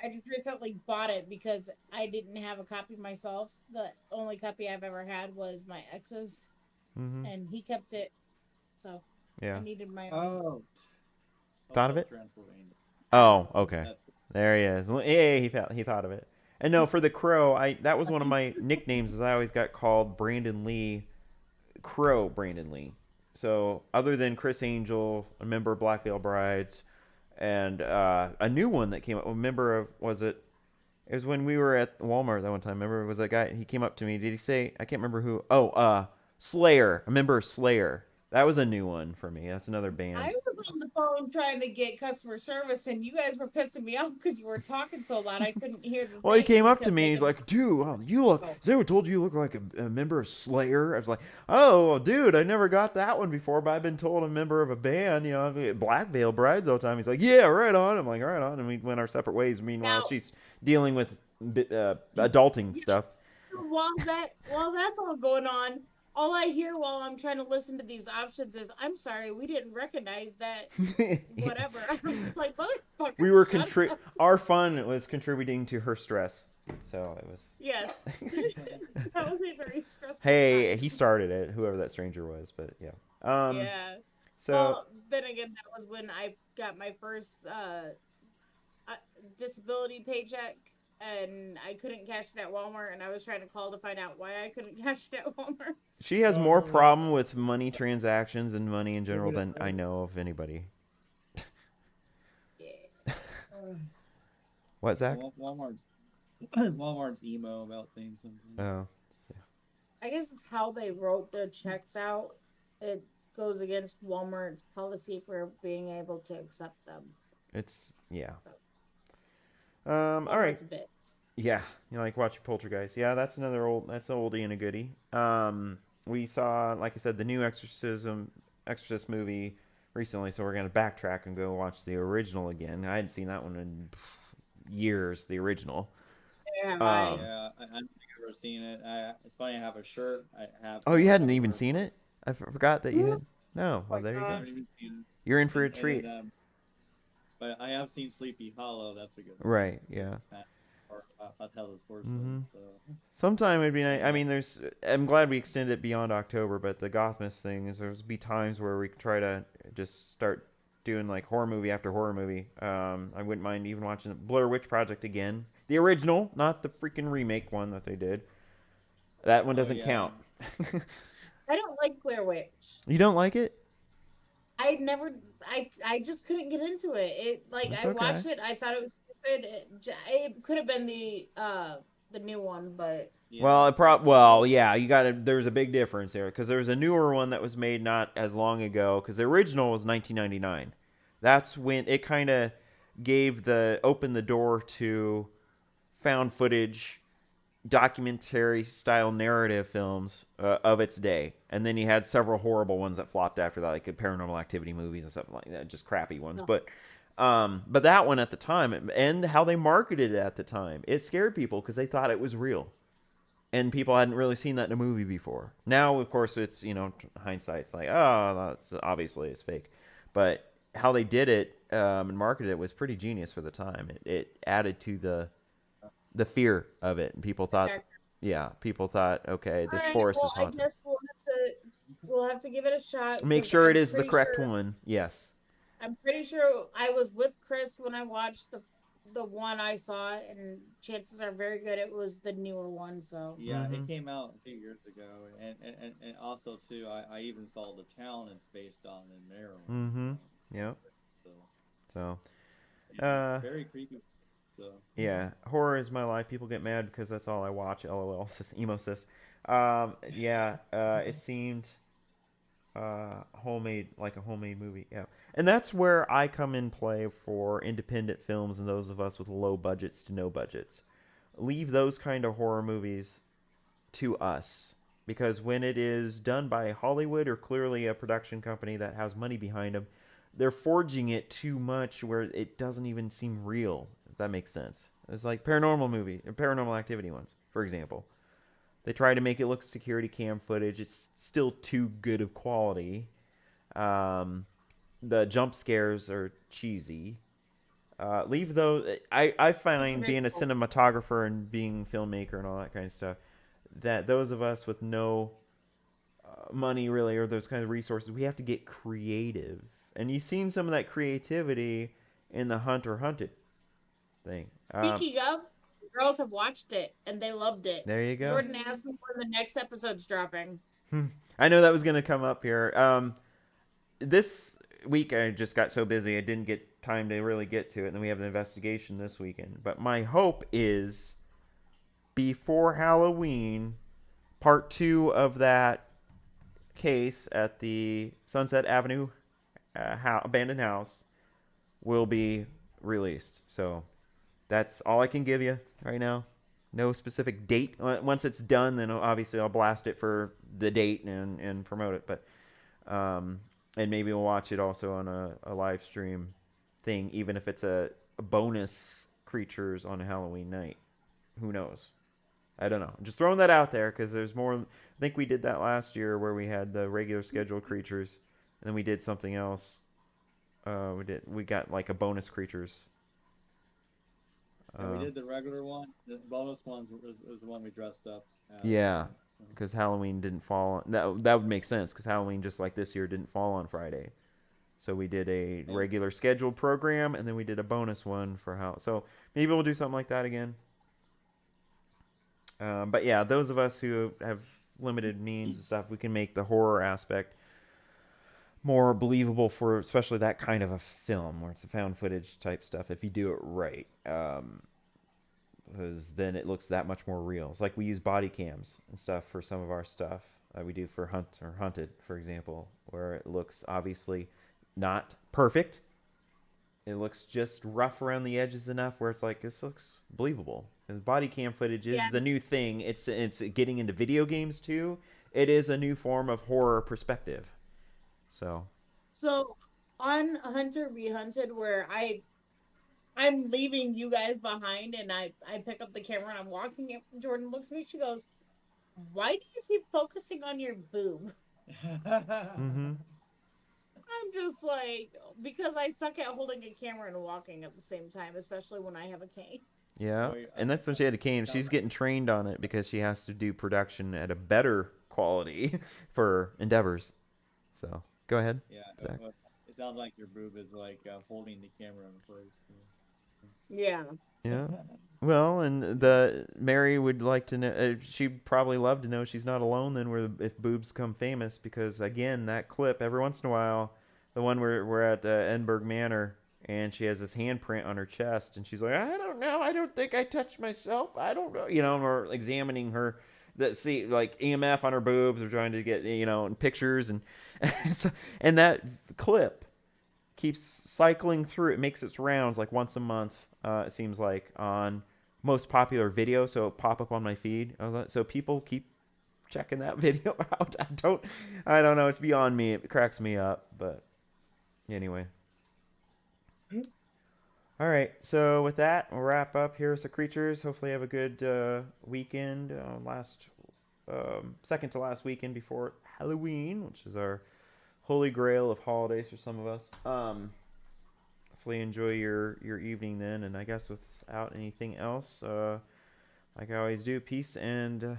S3: I just recently bought it because I didn't have a copy myself. The only copy I've ever had was my ex's, and he kept it, so
S1: Yeah.
S3: I needed my own.
S2: Oh.
S1: Thought of it?
S2: Transylvania.
S1: Oh, okay.
S2: That's it.
S1: There he is. Yeah, he thought of it. And no, for the Crow, that was one of my nicknames. Is I always got called Brandon Lee, Crow Brandon Lee. So other than Chris Angel, a member of Black Veil Brides, and a new one that came up, a member of It was when we were at Walmart that one time. Remember, it was that guy. He came up to me. Did he say? I can't remember who. Oh, Slayer. A member of Slayer. That was a new one for me. That's another band.
S3: I was on the phone trying to get customer service, and you guys were pissing me off because you were talking so loud I couldn't hear the
S1: Well, he
S3: thing.
S1: came up to me. He's like, dude, you look. Has anyone told you look like a member of Slayer? I was like, oh, dude, I never got that one before, but I've been told I'm a member of a band, Black Veil Brides all the time. He's like, yeah, right on. I'm like, right on. And we went our separate ways. Meanwhile, she's dealing with adulting stuff.
S3: While that's all going on, all I hear while I'm trying to listen to these options is, "I'm sorry, we didn't recognize that." Whatever. It's like, motherfucker.
S1: We were our fun was contributing to her stress, so it was.
S3: Yes. That was a very stressful.
S1: Hey,
S3: time.
S1: he started it. Whoever that stranger was, but yeah.
S3: Yeah.
S1: So
S3: well, then again, that was when I got my first disability paycheck, and I couldn't cash it at Walmart, and I was trying to call to find out why I couldn't cash it at Walmart.
S1: she has more problem with money transactions and money in general than I know of anybody.
S3: Yeah.
S1: What, Zach?
S2: Walmart's emo about things sometimes.
S1: Oh.
S3: I guess it's how they wrote their checks out. It goes against Walmart's policy for being able to accept them.
S1: It's all right.
S3: It's a bit.
S1: Yeah, like watching Poltergeist. Yeah, that's an oldie and a goodie. We saw, like I said, the new Exorcist movie recently, so we're gonna backtrack and go watch the original again. I hadn't seen that one in years. The original.
S3: Yeah,
S2: I don't think I've ever seen it. It's funny. I have a shirt. I have.
S1: Oh, you hadn't even seen it? I forgot that you had. No, well, there you
S2: I
S1: go.
S2: haven't even seen it.
S1: You're in for a treat.
S2: But I have seen Sleepy Hollow. That's a good one.
S1: Right, yeah.
S2: I'll tell this horse. So.
S1: Sometime it'd be nice. I mean, I'm glad we extended it beyond October, but the Gothmas thing is there's be times where we try to just start doing like horror movie after horror movie. I wouldn't mind even watching the Blair Witch Project again. The original, not the freaking remake one that they did. That one doesn't count.
S3: I don't like Blair Witch.
S1: You don't like it?
S3: I never, I just couldn't get into it.
S1: It's
S3: I
S1: okay.
S3: watched it. I thought it was stupid. It could have been the new one, but
S2: Yeah,
S1: Well,
S2: the
S1: well,
S2: old
S1: yeah, you got to. There's a big difference there because there's a newer one that was made not as long ago. Because the original was 1999. That's when it kind of opened the door to found footage, documentary style narrative films of its day. And then you had several horrible ones that flopped after that, like Paranormal Activity movies and stuff like that, just crappy ones.
S3: no.
S1: But that one at the time, and how they marketed it at the time, it scared people because they thought it was real, and people hadn't really seen that in a movie before. Now, of course, it's hindsight's like, oh, that's obviously it's fake, but how they did it and marketed it was pretty genius for the time. It added to the fear of it, and people thought,
S3: Okay.
S1: yeah, people thought, okay,
S3: All
S1: this
S3: right.
S1: forest
S3: Well,
S1: is
S3: I
S1: haunted.
S3: guess we'll have to give it a shot
S1: Make
S3: because
S1: sure it is the correct one. Yes.
S3: I'm pretty sure I was with Chris when I watched the one I saw, and chances are very good it was the newer one. So
S2: Yeah,
S1: Mm-hmm.
S2: it came out a few years ago, and also too, I even saw the town it's based on in Maryland.
S1: Mm-hmm. Yep.
S2: So
S1: So,
S2: yeah, it's
S1: uh,
S2: very creepy. So
S1: yeah, horror is my life. People get mad because that's all I watch. LOL, sis, emo sis. Yeah, it seemed homemade, like a homemade movie. Yeah, and that's where I come in play for independent films and those of us with low budgets to no budgets. Leave those kind of horror movies to us, because when it is done by Hollywood or clearly a production company that has money behind them, they're forging it too much where it doesn't even seem real. If that makes sense. It's like paranormal activity ones, for example. They try to make it look security cam footage. It's still too good of quality. Um, the jump scares are cheesy. Leave those. I find being a
S3: predictable.
S1: cinematographer and being a filmmaker and all that kind of stuff, that those of us with no money really or those kind of resources, we have to get creative. And you've seen some of that creativity in the Hunter Hunted thing.
S3: Speaking of, girls have watched it and they loved it.
S1: There you go.
S3: Jordan asked me when the next episode's dropping.
S1: I know that was going to come up here. This week I just got so busy I didn't get time to really get to it, and then we have an investigation this weekend. But my hope is before Halloween, part 2 of that case at the Sunset Avenue abandoned house will be released. So that's all I can give you right now. No specific date. Once it's done, then obviously I'll blast it for the date and promote it. But and maybe we'll watch it also on a live stream thing, even if it's a bonus creatures on a Halloween night. Who knows? I don't know. I'm just throwing that out there because there's more. I think we did that last year where we had the regular scheduled creatures, and then we did something else. We got like a bonus creatures.
S2: and we did the regular one. The bonus ones was the one we dressed up as.
S1: Yeah,
S2: So,
S1: because Halloween didn't fall on that would make sense because Halloween, just like this year, didn't fall on Friday. So we did a
S2: yeah.
S1: regular scheduled program, and then we did a bonus one for how. So maybe we'll do something like that again. But yeah, those of us who have limited means and stuff, we can make the horror aspect more believable for especially that kind of a film where it's a found footage type stuff if you do it right. Because then it looks that much more real. It's like we use body cams and stuff for some of our stuff. We do for Hunted, for example, where it looks obviously not perfect. It looks just rough around the edges enough where it's like this looks believable. Because body cam footage
S3: Yeah.
S1: is the new thing. It's getting into video games too. It is a new form of horror perspective. So
S3: So on Hunter Be Hunted, where I'm leaving you guys behind, and I pick up the camera and I'm walking it. Jordan looks at me. She goes, "Why do you keep focusing on your boob?"
S1: mm-hmm.
S3: I'm just like, because I suck at holding a camera and walking at the same time, especially when I have a cane.
S1: Yeah,
S2: Boy,
S1: and that's when she had a cane.
S2: sounds
S1: She's getting trained on it because she has to do production at a better quality for Endeavors. So go ahead,
S2: yeah.
S1: Zach.
S2: It sounds like your boob is like holding the camera in place.
S3: Yeah.
S1: Yeah. Well, and the Mary would like to know. She'd probably love to know she's not alone then, where if boobs come famous, because again, that clip every once in a while, the one where we're at Edinburgh Manor, and she has this handprint on her chest, and she's like, I don't know, I don't think I touched myself, I don't know, and we're examining her, that see like EMF on her boobs, we're trying to get in pictures, and and that clip keeps cycling through. It makes its rounds like once a month. It seems like on most popular video, so it'll pop up on my feed. So people keep checking that video out. I don't know. It's beyond me. It cracks me up, but anyway. All right. So with that, we'll wrap up. Here's the creatures. Hopefully, you have a good weekend. Second to last weekend before Halloween, which is our holy grail of holidays for some of us. Hopefully enjoy your evening then, and I guess without anything else, like I always do, peace and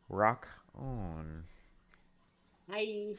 S1: rock on.
S3: Bye.